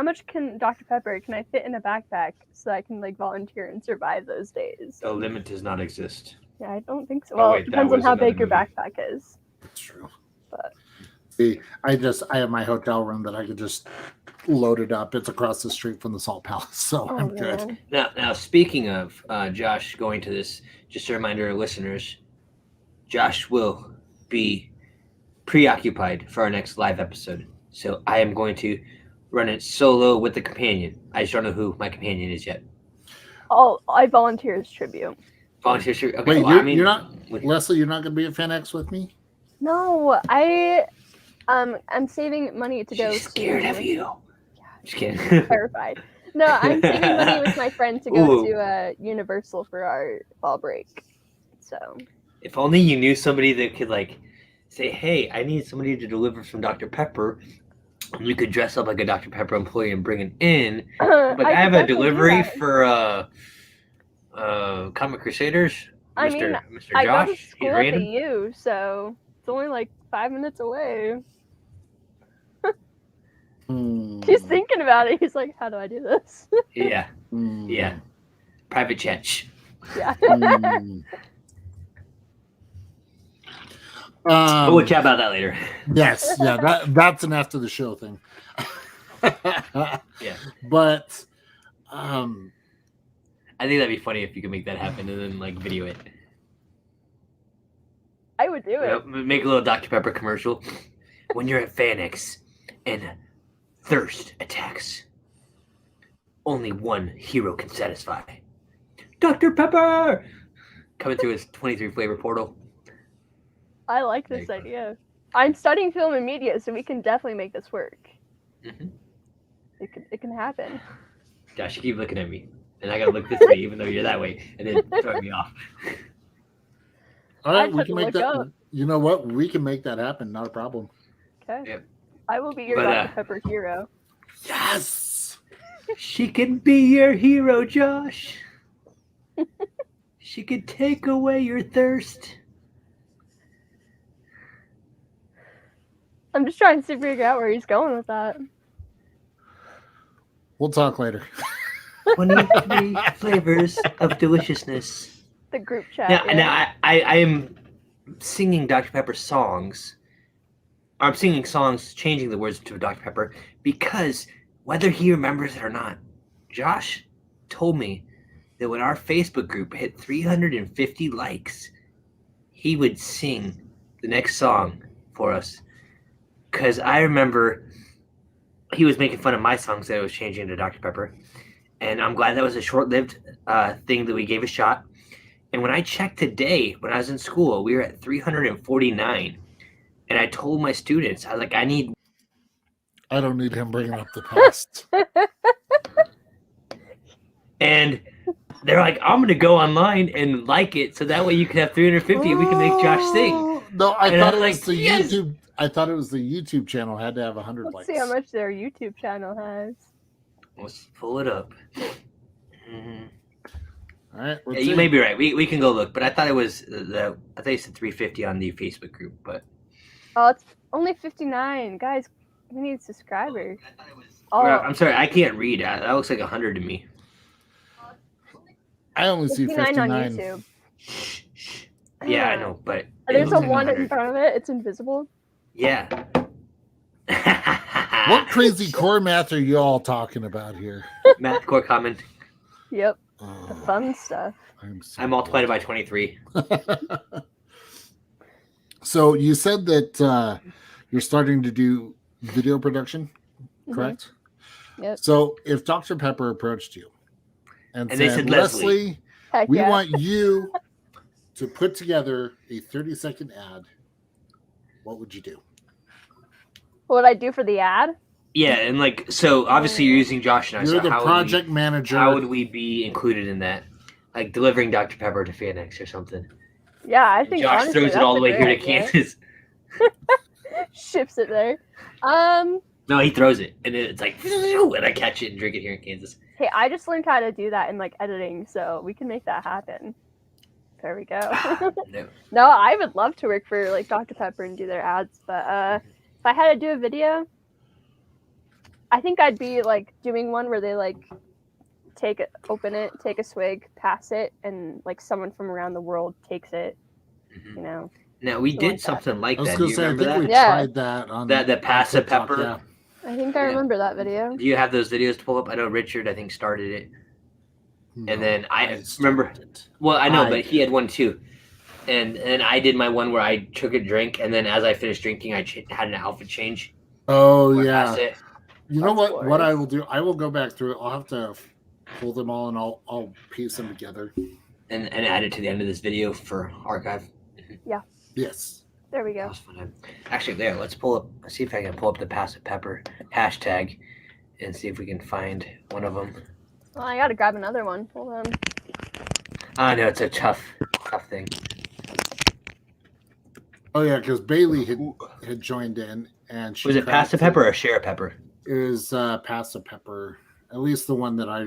C: much can Dr. Pepper can I fit in a backpack so I can like volunteer and survive those days?
B: The limit does not exist.
C: Yeah, I don't think so.
B: Oh,
C: Well,
B: wait,
C: it depends
B: that
C: on
B: was
C: how
B: another
C: big your
B: movie.
C: backpack is.
A: That's true.
C: But
A: See, I have my hotel room that I could just load it up. It's across the street from the Salt Palace, so
C: oh,
A: I'm good.
C: man.
B: Now, speaking of Josh going to this, just a reminder to listeners, Josh will be preoccupied for our next live episode. So I am going to run it solo with the companion. I just don't know who my companion is yet.
C: Oh, I volunteer as tribute.
B: Volunteer. Okay,
A: Wait,
B: well,
A: you're not Leslie. You're not going to be at FanX with me.
C: No, I'm saving money to go.
B: She's scared of you.
C: Yeah,
B: Just kidding.
C: terrified. No, I'm saving money with my friend to go
B: Ooh.
C: to Universal for our fall break. So
B: If only you knew somebody that could like say, "Hey, I need somebody to deliver some Dr. Pepper." And you could dress up like a Dr. Pepper employee and bring it in. Like I have a delivery for Comic Crusaders.
C: I
B: Mr.
C: mean,
B: Mr.
C: I go to
B: Josh.
C: school at the U, so it's only like 5 minutes away. He's thinking about it. He's like, "How do I do this?"
B: Yeah. Yeah. Private jet.
C: Yeah.
B: But we'll chat about that later.
A: Yes, yeah, that's an after the show thing.
B: Yeah.
A: But
B: I think that'd be funny if you could make that happen and then like video it.
C: I would do it.
B: Make a little Dr. Pepper commercial. When you're at FanX and thirst attacks, only one hero can satisfy. Dr. Pepper! Coming through his 23 flavor portal.
C: I like this idea. I'm studying film and media, so we can definitely make this work.
B: Mm-hmm.
C: It can happen.
B: Josh, you keep looking at me. And I gotta look this way, even though you're that way, and then throwing me off.
A: all right,
C: I
A: we
C: had
A: can
C: to
A: make
C: look
A: that.
C: up.
A: You know what? We can make that happen. Not a problem.
C: Okay.
B: Yep.
C: I will be your
B: But,
C: Dr. Pepper hero.
A: Yes.
B: She can be your hero, Josh. She could take away your thirst.
C: I'm just trying to figure out where he's going with that.
A: We'll talk later.
B: 23 flavors of deliciousness.
C: The group chat.
B: Now,
C: yeah.
B: now I am singing Dr. Pepper songs. I'm singing songs, changing the words to Dr. Pepper, because whether he remembers it or not, Josh told me that when our Facebook group hit 350 likes, he would sing the next song for us. Because I remember he was making fun of my songs that I was changing to Dr. Pepper. And I'm glad that was a short-lived thing that we gave a shot. And when I checked today, when I was in school, we were at 349. And I told my students, I was like,
A: I don't need him bringing up the past.
B: and they're like, I'm going to go online and like it. So that way you can have 350 and we can make Josh sing.
A: No, I
B: And
A: thought
B: I'm
A: it was
B: like,
A: the
B: yes!
A: YouTube. I thought it was the YouTube channel had to have 100
C: Let's
A: likes.
C: see how much their YouTube channel has.
B: Let's pull it up. Mm-hmm.
A: All right,
B: Yeah, you may be right. We can go look, but I thought it was I thought you said 350 on the Facebook group, but
C: Oh, it's only 59. Guys, we need subscribers. Oh,
B: well, I'm sorry, I can't read. That looks like 100 to me.
A: I only see
C: 59 on
A: 59.
C: YouTube.
B: Yeah, I know, but
C: There's a
B: looks like
C: 1 in
B: 100.
C: front of it. It's invisible.
B: Yeah.
A: What crazy core math are you all talking about here?
B: Math core comment.
C: Yep. The fun stuff.
B: I multiplied it by 23.
A: So you said that you're starting to do video production, correct?
C: Yep.
A: So if Dr. Pepper approached you and
B: they said,
A: Leslie,
C: Heck
A: we
C: yeah.
A: want you to put together a 30-second ad, what would you do?
C: What would I do for the ad?
B: Yeah, and like, so obviously you're using Josh and I.
A: You're
B: so
A: the project manager.
B: How would we be included in that? Like delivering Dr. Pepper to Phoenix or something.
C: Yeah, I think
B: Josh
C: honestly,
B: throws it
C: that's
B: all the
C: a
B: way here
C: great
B: to
C: idea.
B: Kansas.
C: Ships it there.
B: No, he throws it, and it's like, and I catch it and drink it here in Kansas.
C: Hey, I just learned how to do that in like editing, so we can make that happen. There we go.
B: No.
C: No, I would love to work for like Dr. Pepper and do their ads, but if I had to do a video, I think I'd be like doing one where they like open it, take a swig, pass it, and like someone from around the world takes it. You know.
B: Now we did something like
A: I was
B: that.
A: going
B: Do
A: to
B: you
A: say, I
B: remember
A: think we
B: that?
A: tried that on
B: The pass a
A: TikTok,
B: pepper.
A: yeah.
C: I think I remember that video.
B: Do you have those videos to pull up? I know Richard, I think, started it.
A: No,
B: And then I
A: started
B: remember.
A: it.
B: Well, I know,
A: I
B: but he had one too. And I did my one where I took a drink, and then as I finished drinking, I had an outfit change.
A: Oh,
B: Where I
A: yeah.
B: passed it.
A: You know
C: That's
A: what?
C: glorious.
A: What I will do, I will go back through it. I'll have to pull them all and I'll piece them together.
B: And add it to the end of this video for archive.
A: Yes.
C: There we
B: That
C: go.
B: was fun. Actually, there. Let's see if I can pull up the Pass It Pepper hashtag and see if we can find one of them.
C: Well, I gotta grab another one. Hold on.
B: I know it's a tough thing.
A: Oh yeah, because Bailey had joined in, and she
B: Was it Pass It Pepper or Share a Pepper?
A: It was Pass the Pepper. At least the one that I.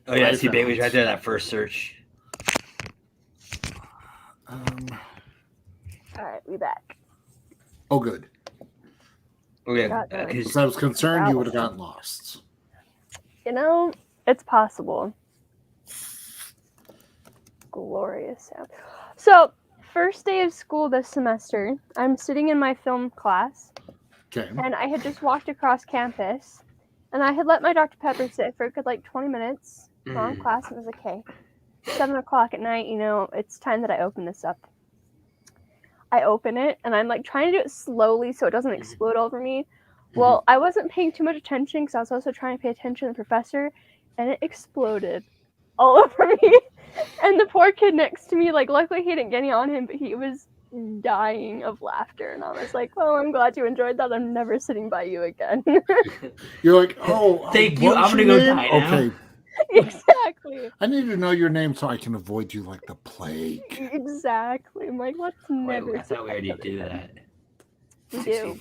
B: Oh yeah,
A: I
B: see
A: found.
B: Bailey's right there. That first search.
C: All right, we back.
A: Oh, good.
B: Oh yeah,
C: Got that.
A: Because I was concerned you would have gotten lost.
C: You know, it's possible. Glorious sound. So, first day of school this semester, I'm sitting in my film class,
A: Okay.
C: and I had just walked across campus, and I had let my Dr. Pepper sit for a good like 20 minutes. Long class, and it was like, okay, 7 o'clock at night, you know, it's time that I open this up. I open it, and I'm like trying to do it slowly so it doesn't explode over me. Well, I wasn't paying too much attention because I was also trying to pay attention to the professor, and it exploded all over me. And the poor kid next to me, like, luckily he didn't get any on him, but he was dying of laughter. And I was like, well, I'm glad you enjoyed that. I'm never sitting by you again.
A: You're like, oh,
B: Thank you.
A: what was
B: I'm gonna
A: your
B: go
A: name?
B: die now.
A: Okay.
C: Exactly.
A: I need to know your name so I can avoid you like the plague.
C: Exactly. I'm like, let's never.
B: Wait, I thought we already did that.
C: We do.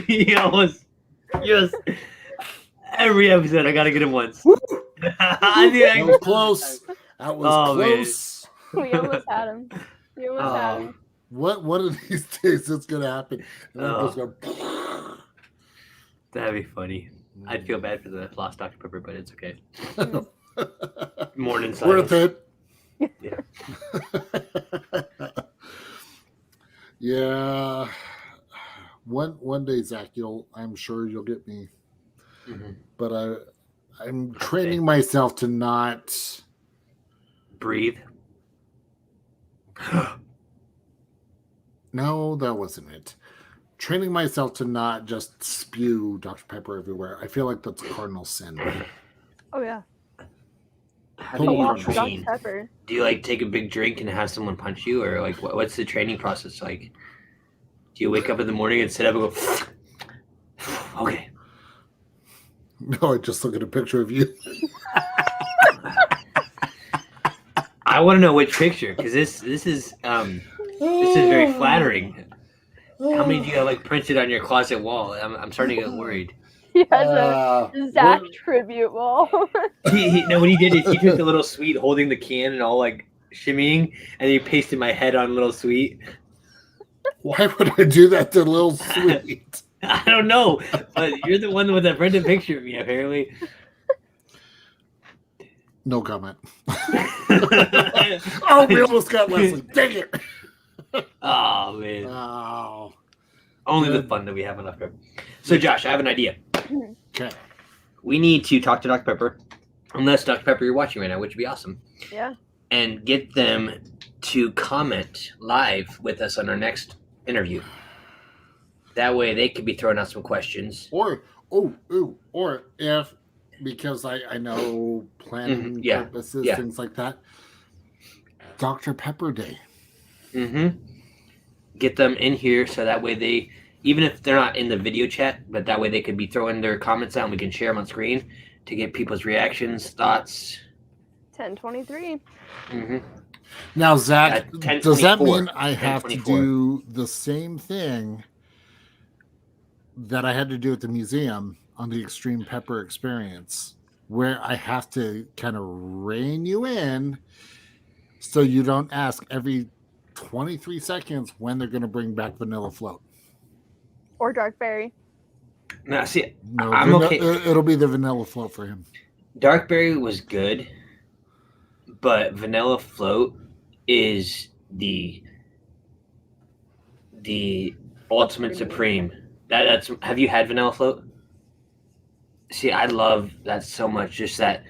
B: He almost, yes. Every episode, I gotta get him once.
A: That was close. That was close.
C: We almost had him. We almost had him.
A: One of these days it's gonna happen. And I'm just going,
B: That'd be funny. I'd feel bad for the lost Dr. Pepper, but it's okay. Morning silence.
A: worth it.
B: Yeah.
A: Yeah. One day, Zach, I'm sure you'll get me.
B: Mm-hmm.
A: But I'm training myself to not
B: Breathe.
A: No, that wasn't it. Training myself to not just spew Dr. Pepper everywhere. I feel like that's a cardinal sin.
C: Oh yeah.
B: How
A: do
B: do
A: you
B: you
C: Dr.
B: train?
C: Pepper.
B: Do you like take a big drink and have someone punch you, or like what's the training process like? Do you wake up in the morning and sit up and go, okay?
A: No, I just look at a picture of you.
B: I want to know which picture because this is very flattering. How many do you have like printed on your closet wall? I'm starting to get worried.
C: He has a Zach tribute wall.
B: No, what he did is he took the little sweet holding the can and all like shimmying, and he pasted my head on little sweet.
A: Why would I do that to Little Sweet?
B: I don't know, but you're the one with that printed picture of me, apparently.
A: No comment. Oh, we almost got Leslie. Dang it.
B: Oh man.
A: Oh.
B: Only the
A: Good.
B: fun that we have enough here. So Josh, I have an idea.
A: Okay.
B: We need to talk to Dr. Pepper, unless Dr. Pepper you're watching right now, which would be awesome.
C: Yeah.
B: And get them to comment live with us on our next interview. That way they could be throwing out some questions.
A: Or if, because I know planning
B: Yeah.
A: purposes,
B: Yeah.
A: things like that. Dr. Pepper Day.
B: Mm-hmm. Get them in here so that way they, even if they're not in the video chat, but that way they could be throwing their comments out and we can share them on screen to get people's reactions, thoughts.
C: 10:23.
B: Mm-hmm.
A: Now, Zach, does that mean I have to
B: 10:24.
A: do the same thing that I had to do at the museum on the Extreme Pepper Experience, where I have to kind of rein you in so you don't ask every 23 seconds when they're going to bring back Vanilla Float?
C: Or Dark Berry.
B: Now, see,
A: No,
B: I'm okay.
A: It'll be the Vanilla Float for him.
B: Darkberry was good, but Vanilla Float is the ultimate supreme. That's have you had Vanilla Float? See, I love that so much. Just that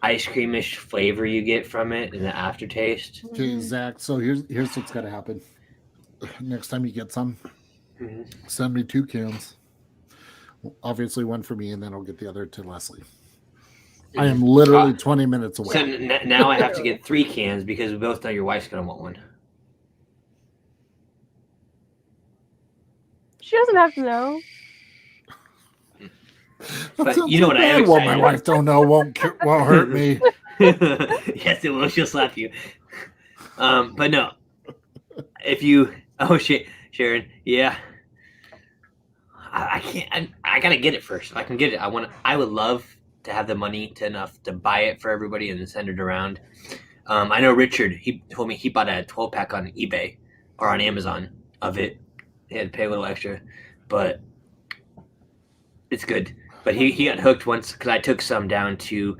B: ice creamish flavor you get from it and the aftertaste.
A: Okay, Zach. So here's what's got to happen. Next time you get some, send me 2 cans. Obviously, one for me, and then I'll get the other to Leslie. I am literally 20 minutes away.
B: So now I have to get 3 cans because we both know your wife's gonna want one.
C: She doesn't have to know.
B: But you know what I am
A: What
B: excited
A: my wife don't know won't hurt me.
B: Yes, it will. She'll slap you. But no, if you Sharon, yeah, I can't. I gotta get it first. I can get it. I would love to have the money enough to buy it for everybody and then send it around. I know Richard. He told me he bought a 12-pack on eBay or on Amazon of it. He had to pay a little extra, but it's good. But he got hooked once because I took some down to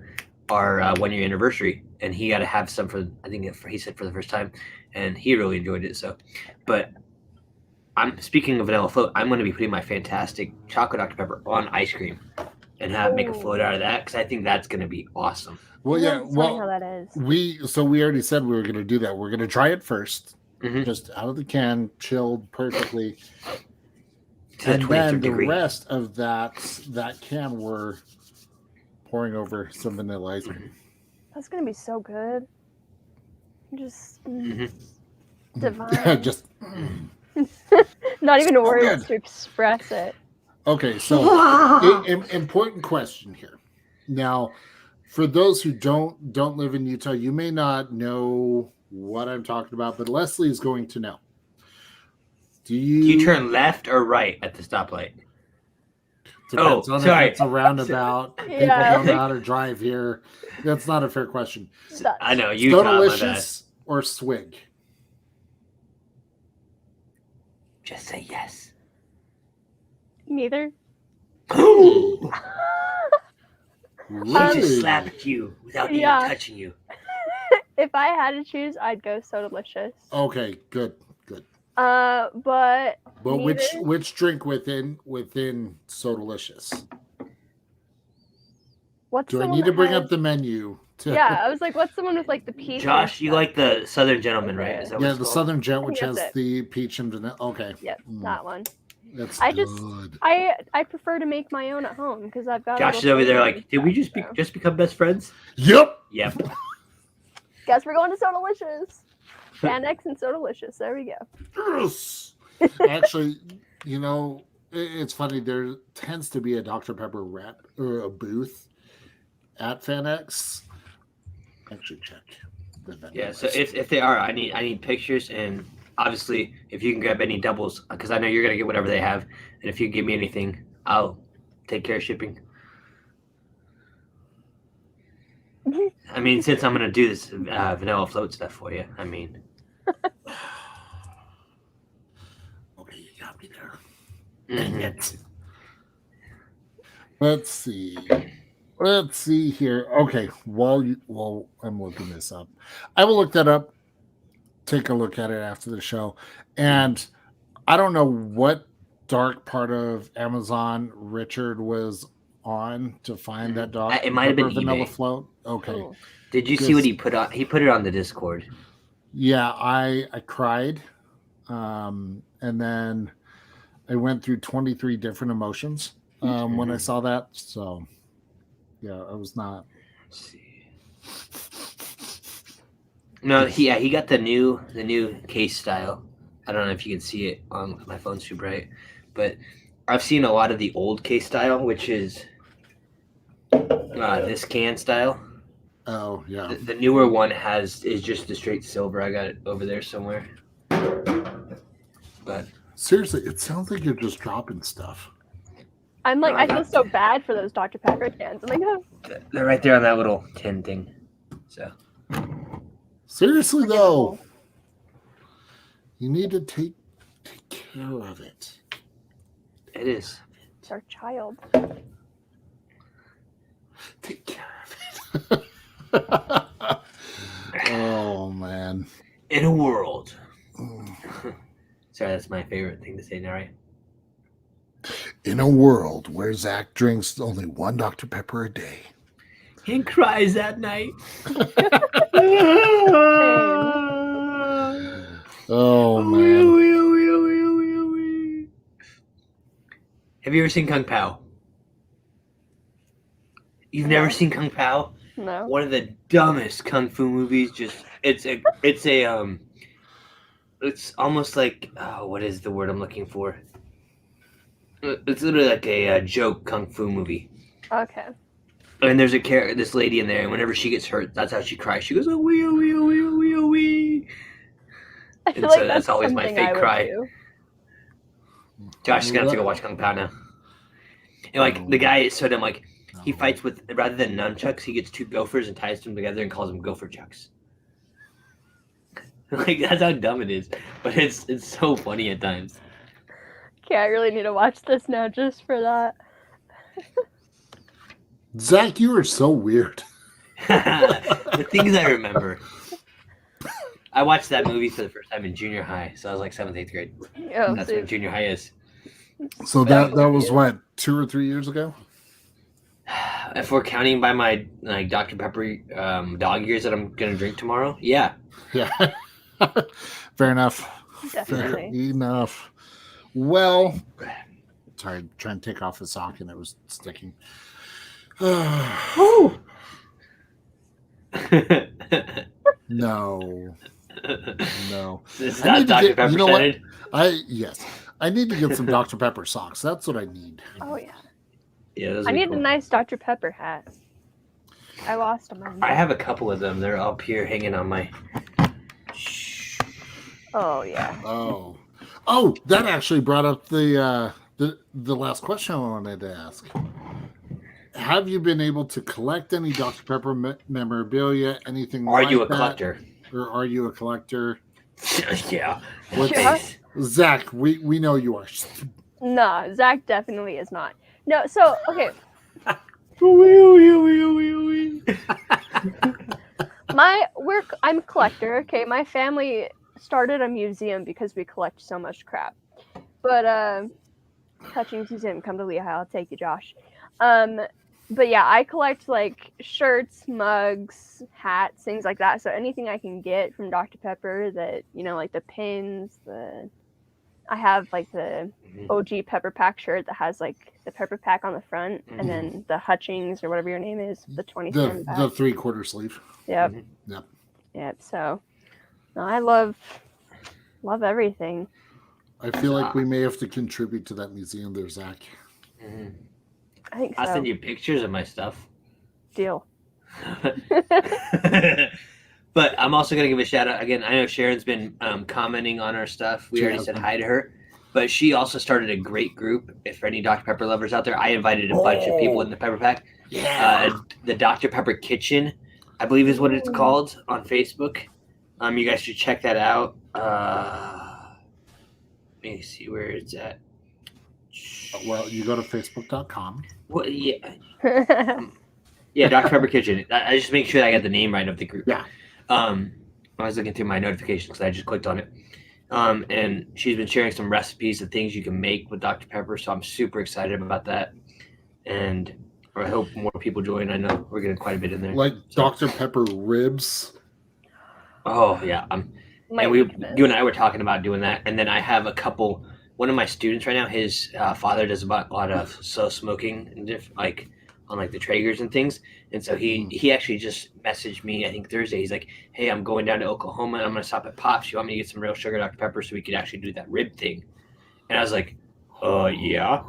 B: our 1-year anniversary, and he got to have some for, I think he said for the first time, and he really enjoyed it. So, but I'm speaking of Vanilla Float. I'm going to be putting my fantastic chocolate Dr. Pepper on ice cream and make a float out of that because I think that's going to be awesome.
A: Well, yeah. Well,
C: how that is.
A: we already said we were going to do that. We're going to try it first, just out of the can, chilled perfectly. And then the rest of that can we're pouring over some vanilla ice cream.
C: That's gonna be so good. Just divine.
A: Just
C: not even words
A: good.
C: to express it.
A: Okay, so important question here. Now, for those who don't live in Utah, you may not know what I'm talking about, but Leslie is going to know. Do you
B: turn left or right at the stoplight?
A: Depends on
B: sorry.
A: if it's a roundabout. People come out or drive here. That's not a fair question.
B: I know. Utah,
A: Stonalicious or Swig?
B: Just say yes.
C: Neither.
B: He
A: Really?
B: just slapped you without even touching you.
C: If I had to choose, I'd go So Delicious.
A: Okay, good.
C: But neither.
A: which drink within So Delicious? Do I need to bring up the menu?
C: Yeah, I was like, what's the one with like the peach?
B: Josh, you like the Southern Gentleman, right? Is that what
A: Yeah,
B: it's
A: the
B: called?
A: Southern Gent, which
C: That's
A: has
C: it.
A: the peach and vanilla. Okay.
C: Yep, that one.
A: That's
C: I
A: good.
C: I prefer to make my own at home because I've got.
B: Josh is over there like, did we just become best friends?
A: Yep.
B: Yep.
C: Guess we're going to So Delicious. Annex and So Delicious. There we go.
A: Yes. Actually, it's funny. There tends to be a Dr. Pepper rep or a booth at FanX. Actually, check the vendor
B: Yeah. So
A: list.
B: if they are, I need pictures, and obviously if you can grab any doubles, because I know you're gonna get whatever they have, and if you give me anything, I'll take care of shipping. I mean, since I'm gonna do this vanilla float stuff for you, I mean.
A: Okay, you got me there. Dang it. Let's see. Let's see here. Okay, while I'm looking this up, I will look that up. Take a look at it after the show, and I don't know what dark part of Amazon Richard was on to find that
B: It
A: Dr.
B: might have been
A: Pepper vanilla
B: eBay.
A: float. Okay,
C: Cool.
B: Did you see what he put on? He put it on the Discord.
A: yeah, I cried, and then I went through 23 different emotions when I saw that. So, yeah, I was not.
B: Let's see. No, he got the new case style. I don't know if you can see it on my phone's too bright, but I've seen a lot of the old case style, which is this can style.
A: Oh yeah.
B: The newer one is just the straight silver. I got it over there somewhere. But
A: seriously, it sounds like you're just dropping stuff.
C: I'm like, I feel so bad for those Dr. Pepper cans. I'm like, oh.
B: They're right there on that little tin thing. So
A: seriously though, you need to take care of it.
B: It is.
C: It's our child.
A: Take care of it. Oh man.
B: In a world. Sorry, that's my favorite thing to say now, right?
A: In a world where Zach drinks only one Dr. Pepper a day.
B: And cries that night.
A: Oh man.
B: Have you ever seen Kung Pao? You've never seen Kung Pao?
C: No.
B: One of the dumbest kung fu movies. Just it's almost like what is the word I'm looking for? It's literally like a joke kung fu movie.
C: Okay.
B: And there's this lady in there, and whenever she gets hurt, that's how she cries. She goes, "Oh wee, oh wee, oh wee, oh wee, oh wee."
C: I feel
B: And
C: like
B: so that's always my fake cry.
C: Do.
B: Josh is gonna have to go watch Kung Pao now. And like the guy is so dumb, like he fights with rather than nunchucks, he gets two gophers and ties them together and calls them gopher chucks. Like that's how dumb it is, but it's so funny at times.
C: Okay, I really need to watch this now just for that.
A: Zach, you are so weird.
B: The things I remember. I watched that movie for the first time in junior high, so I was like 7th, 8th grade.
C: Oh,
B: That's what junior high is.
A: So that was what, 2 or 3 years ago?
B: If we're counting by my like Dr. Pepper dog years that I'm gonna drink tomorrow, yeah.
A: Yeah. Fair enough.
C: Definitely.
A: Fair enough. Well, sorry, trying to take off a sock and it was sticking.
B: Oh.
A: No.
B: It's not Dr. Pepper.
A: You know what? I need to get some Dr. Pepper socks. That's what I need.
C: Oh yeah.
B: Yeah,
C: I need a nice Dr. Pepper hat. I lost them.
B: I have a couple of them. They're up here hanging on my.
C: Oh yeah.
A: Oh, that actually brought up the last question I wanted to ask. Have you been able to collect any Dr. Pepper memorabilia? Anything?
B: Are
A: like
B: you a
A: that?
B: collector?
A: Or are you a collector?
B: Yeah.
C: Yeah.
A: Zach, we know you are.
C: No, Zach definitely is not. No, so okay. I'm a collector. Okay, my family started a museum because we collect so much crap. But touching museum, come to Lehigh, I'll take you, Josh. But yeah, I collect like shirts, mugs, hats, things like that. So anything I can get from Dr. Pepper that, like the pins, I have like the OG Pepper Pack shirt that has like the Pepper Pack on the front, and then the Hutchings or whatever your name is, the 20
A: the 3/4 sleeve.
C: Yep. Yep. So no, I love everything.
A: I feel like we may have to contribute to that museum there, Zach.
C: I think so.
B: I'll send you pictures of my stuff.
C: Deal.
B: But I'm also going to give a shout out. Again, I know Sharon's been commenting on our stuff. We already said hi to her. But she also started a great group. If for any Dr. Pepper lovers out there, I invited a bunch of people in the Pepper Pack. Yeah. The Dr. Pepper Kitchen, I believe is what it's called on Facebook. You guys should check that out. Let me see where it's at.
A: Well, you go to facebook.com.
B: Well, yeah. Yeah, Dr. Pepper Kitchen. I just make sure that I got the name right of the group.
A: Yeah.
B: I was looking through my notifications because I just clicked on it. And she's been sharing some recipes of things you can make with Dr. Pepper, so I'm super excited about that. And I hope more people join. I know we're getting quite a bit in there.
A: Like Dr. Pepper ribs.
B: Oh yeah, and you and I were talking about doing that. And then I have a couple. One of my students right now, his father does a lot of slow smoking and like on like the Traegers and things. And so he actually just messaged me, I think Thursday. He's like, "Hey, I'm going down to Oklahoma and I'm gonna stop at Pops. You want me to get some real sugar Dr. Pepper so we could actually do that rib thing?" And I was like, yeah.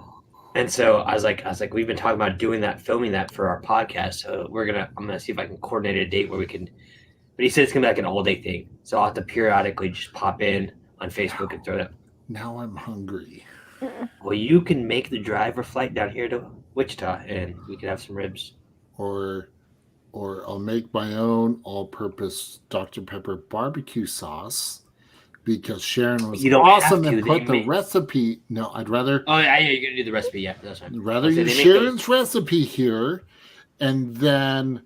B: And so I was like, we've been talking about doing that, filming that for our podcast. So I'm gonna see if I can coordinate a date where we can. But he said it's gonna be like an all day thing, so I'll have to periodically just pop in on Facebook and throw it up.
A: Now I'm hungry.
B: Well, you can make the drive or flight down here to Wichita, and we could have some ribs.
A: Or I'll make my own all-purpose Dr. Pepper barbecue sauce because Sharon was awesome and put the recipe. No, I'd rather.
B: Oh yeah, you're gonna do the recipe. Yeah, that's fine.
A: Rather use Sharon's recipe here, and then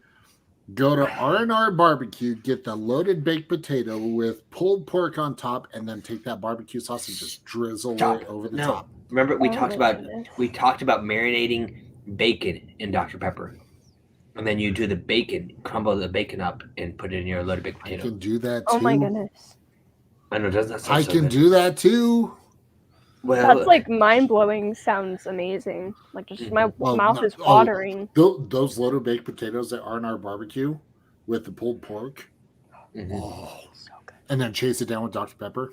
A: go to R&R Barbecue, get the loaded baked potato with pulled pork on top, and then take that barbecue sauce and just drizzle it over the top.
B: Remember we talked about marinating bacon in Dr. Pepper, and then you do the bacon, crumble the bacon up, and put it in your loaded baked potato.
A: I can do that too.
C: Oh my goodness!
B: I know, doesn't that sound
A: I can do that too.
C: Well, that's like mind blowing. Sounds amazing. Like just my mouth is watering.
A: Those loaded baked potatoes at R&R Barbecue with the pulled pork. Oh, so good. And then chase it down with Dr. Pepper.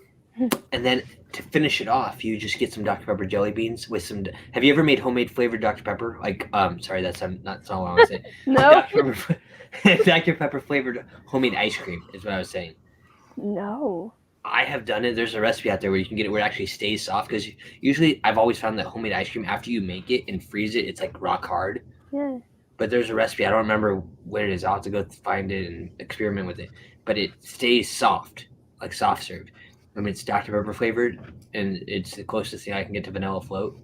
B: And then to finish it off, you just get some Dr. Pepper jelly beans with some. Have you ever made homemade flavored Dr. Pepper? Like, sorry, that's not all I want to say.
C: No.
B: Dr. Pepper flavored homemade ice cream is what I was saying.
C: No.
B: I have done it. There's a recipe out there where you can get it where it actually stays soft, because usually I've always found that homemade ice cream, after you make it and freeze it, it's like rock hard.
C: Yeah.
B: But there's a recipe. I don't remember what it is. I'll have to go find it and experiment with it. But it stays soft, like soft served. I mean, it's Dr. Pepper flavored, and it's the closest thing I can get to vanilla float.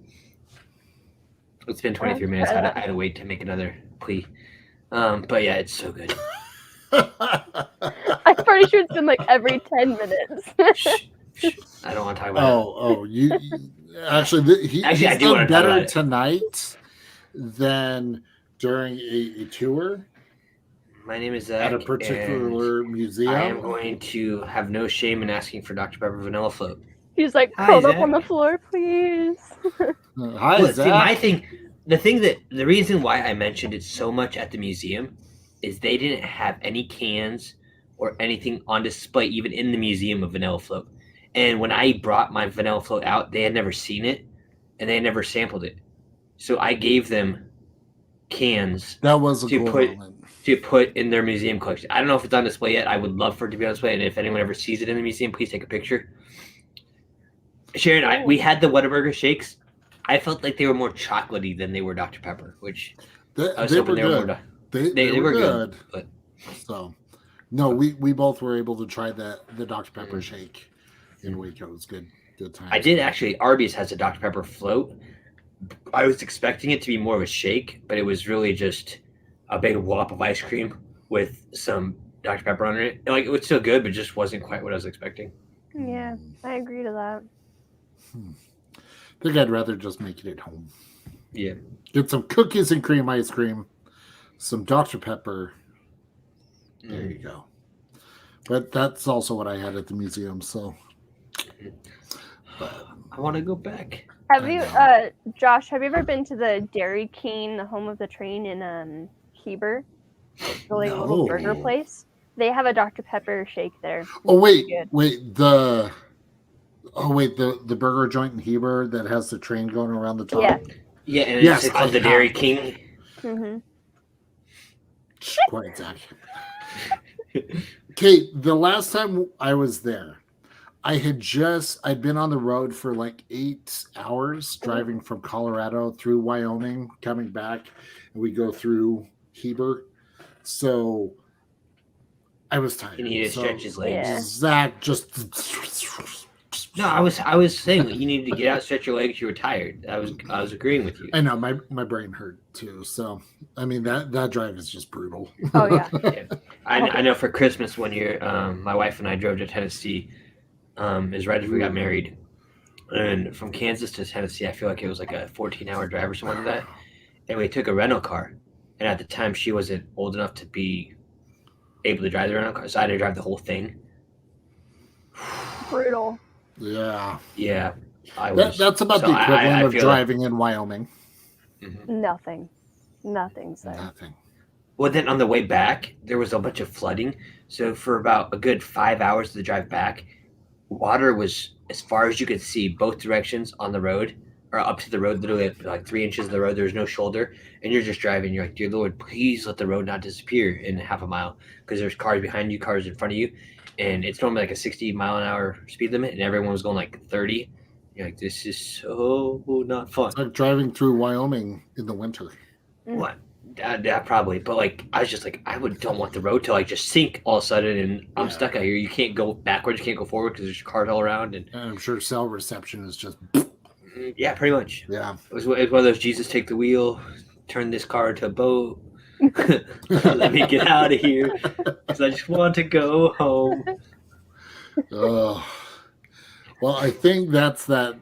B: It's been 23 minutes. I had to wait to make another plea. But yeah, it's so good.
C: I'm pretty sure it's been like every 10 minutes.
B: I don't want to talk about
A: it. You actually, he's done better tonight than during a tour.
B: My name is Zach.
A: At a particular museum.
B: I am going to have no shame in asking for Dr. Pepper vanilla float.
C: He's like, curled up on the floor, please.
A: Hi, Zach.
B: See, the reason why I mentioned it so much at the museum is they didn't have any cans or anything on display, even in the museum, of vanilla float. And when I brought my vanilla float out, they had never seen it, and they had never sampled it. So I gave them cans to put in their museum collection. I don't know if it's on display yet. I would love for it to be on display, and if anyone ever sees it in the museum, please take a picture. Sharon, we had the Whataburger shakes. I felt like they were more chocolatey than they were Dr. Pepper, which I was hoping they were more. They were good. But.
A: So, no, we both were able to try the Dr. Pepper shake in Waco. It was good time.
B: I did actually. Arby's has a Dr. Pepper float. I was expecting it to be more of a shake, but it was really just a big wallop of ice cream with some Dr. Pepper on it. Like, it was still good, but just wasn't quite what I was expecting.
C: Yeah, I agree to that.
A: I think I'd rather just make it at home.
B: Yeah.
A: Get some cookies and cream ice cream, some Dr. Pepper. There you go. But that's also what I had at the museum, so.
B: But I want to go back.
C: Have you, Josh, have you ever been to the Dairy King, the home of the train in Heber? The little burger place? They have a Dr. Pepper shake there.
A: Oh, wait, the burger joint in Heber that has the train going around the top?
B: Yeah, and it's called the Dairy King.
C: Mm-hmm.
A: Quiet, Zach. Kate, the last time I was there, I'd been on the road for like 8 hours driving from Colorado through Wyoming, coming back, and we go through Heber. So I was tired.
B: You need to stretch his legs.
A: Zach just
B: No, I was saying that you needed to get out, stretch your legs. You were tired. I was agreeing with you.
A: I know my brain hurt too. So I mean that drive is just brutal.
C: Oh yeah.
B: Yeah. I know for Christmas one year, my wife and I drove to Tennessee. Is right after we got married, and from Kansas to Tennessee, I feel like it was like a 14-hour drive or something like that. And we took a rental car, and at the time she wasn't old enough to be able to drive the rental car, so I had to drive the whole thing.
C: Brutal.
A: Yeah.
B: Yeah,
A: That's about the equivalent of
B: feel
A: driving in Wyoming.
C: Nothing. Nothing's there.
A: Nothing.
B: Well, then on the way back, there was a bunch of flooding. So for about a good 5 hours of the drive back, water was as far as you could see both directions on the road, or up to the road, literally like 3 inches of the road. There's no shoulder, and you're just driving. You're like, dear Lord, please let the road not disappear in half a mile, because there's cars behind you, cars in front of you, and it's normally like a 60-mile-an-hour speed limit, and everyone was going like 30. You're like, this is so not fun.
A: It's like driving through Wyoming in the winter.
B: What? Yeah, probably. But like, I was just like, don't want the road to like just sink all of a sudden, and I'm stuck out here. You can't go backwards, you can't go forward because there's cars all around, and
A: I'm sure cell reception is just.
B: Yeah, pretty much.
A: Yeah.
B: It was one of those Jesus take the wheel, turn this car into a boat. Let me get out of here because I just want to go home.
A: Oh. Well, I think that's that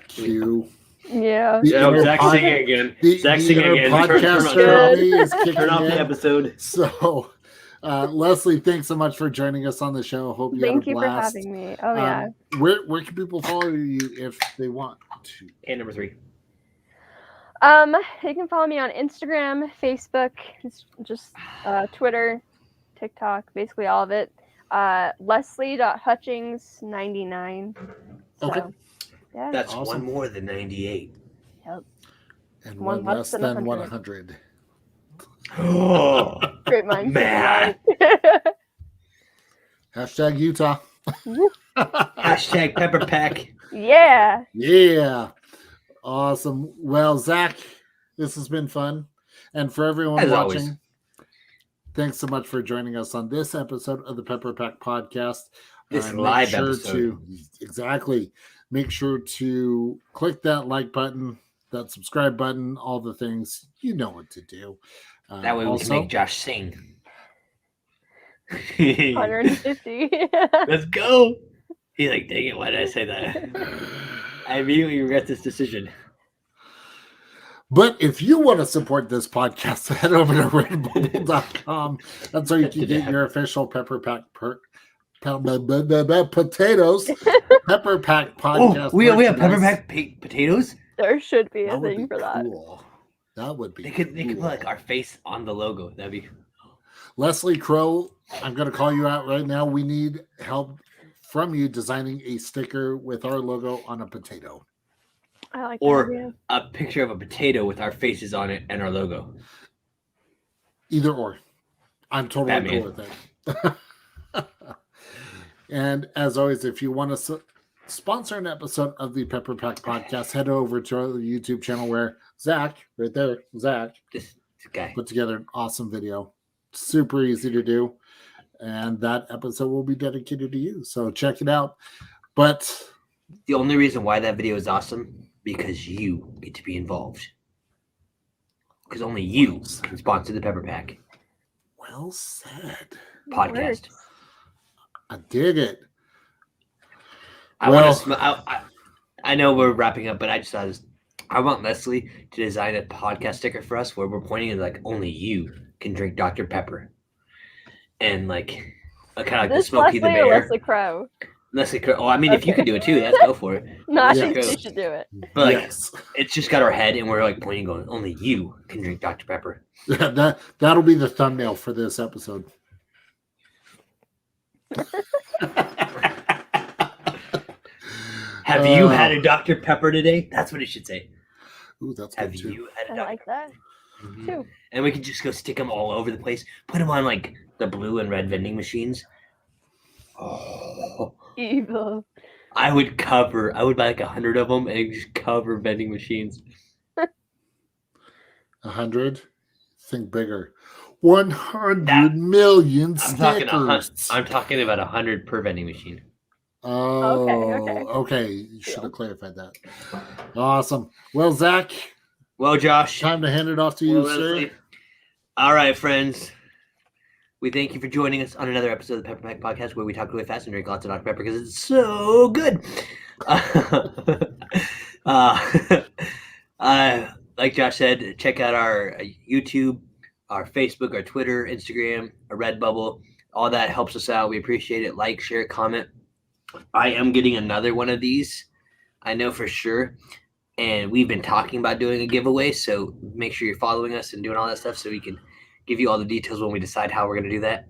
A: cue.
C: Yeah.
B: Zach's singing again. Zach's singing again. Turn off the episode.
A: So, Leslie, thanks so much for joining us on the show. Hope you
C: Thank
A: had a
C: you for
A: blast.
C: having me. Oh yeah.
A: Where can people follow you if they want to?
B: And number 3.
C: You can follow me on Instagram, Facebook, just Twitter, TikTok, basically all of it. Leslie.Hutchings99. So,
A: Okay.
C: Yeah.
B: That's
A: Awesome.
B: one more than 98.
C: Yep.
A: And one less than 100.
B: Oh,
C: Great minds.
B: man.
A: Hashtag Utah.
B: Hashtag Pepper Pack.
C: Yeah.
A: Yeah. Awesome. Well, Zach, this has been fun. And for everyone
B: As
A: watching,
B: always.
A: thanks so much for joining us on this episode of the Pepper Pack Podcast.
B: This live episode.
A: Exactly. Make sure to click that like button, that subscribe button, all the things. You know what to do.
B: That way we
A: also,
B: can make Josh sing.
C: 150.
B: Let's go. He's like, dang it, why did I say that? I immediately regret this decision.
A: But if you want to support this podcast, head over to redbubble.com. That's where you can get your official Pepper Pack potatoes. Pepper Pack podcast.
B: Oh, we have Pepper Pack potatoes?
C: There should be a thing for that.
A: Cool. That would be
B: They could put like our face on the logo. That'd be
A: Leslie Crow, I'm going to call you out right now. We need help from you designing a sticker with our logo on a potato.
C: I like
B: or
C: that idea.
B: a picture of a potato with our faces on it and our logo.
A: Either or. I'm totally
B: Batman.
A: cool with it. And as always, if you want to sponsor an episode of the Pepper Pack podcast, head over to our YouTube channel where Zach, right there, Zach,
B: This guy.
A: put together an awesome video. Super easy to do. And that episode will be dedicated to you. So check it out. But
B: The only reason why that video is awesome, because you get to be involved. Because only you can sponsor the Pepper Pack
A: well said.
B: podcast.
A: I dig it.
B: I know we're wrapping up, but I just thought I want Leslie to design a podcast sticker for us where we're pointing at like only you can drink Dr. Pepper. And like kind of like the Smokey the Bear.
C: Leslie Crow.
B: Leslie Crow. Oh, I mean, if you could do it too, let's go for it.
C: No, I
B: Leslie
C: think
B: Crow.
C: she should do it.
B: But like,
A: Yes.
B: it's just got our head, and we're like pointing, going, "Only you can drink Dr. Pepper."
A: That'll be the thumbnail for this episode.
B: Have you had a Dr. Pepper today? That's what it should say.
A: Ooh, that's
B: Have
A: good too.
B: you had a
C: I
B: Dr.
C: like that
B: Mhm.
C: too.
B: And we could just go stick them all over the place. Put them on like the blue and red vending machines. Oh,
C: Evil.
B: I would buy like 100 of them and just cover vending machines.
A: 100? Think bigger. 100 million
B: I'm talking
A: stickers.
B: I'm talking about 100 per vending machine.
A: Oh, okay. You should have clarified that. Awesome. Well, Zach.
B: Well, Josh.
A: Time to hand it off to you, sir.
B: All right, friends. We thank you for joining us on another episode of the Pepper Pack Podcast, where we talk really fast and drink lots of Dr. Pepper because it's so good. Like Josh said, check out our YouTube, our Facebook, our Twitter, Instagram, our Redbubble. All that helps us out. We appreciate it. Like, share, comment. I am getting another one of these. I know for sure. And we've been talking about doing a giveaway. So make sure you're following us and doing all that stuff so we can give you all the details when we decide how we're going to do that.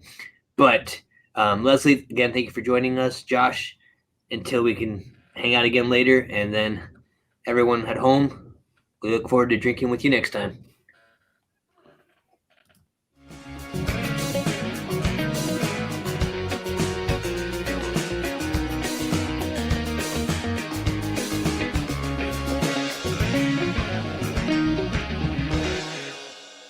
B: But Leslie, again, thank you for joining us. Josh, until we can hang out again later. And then everyone at home, we look forward to drinking with you next time.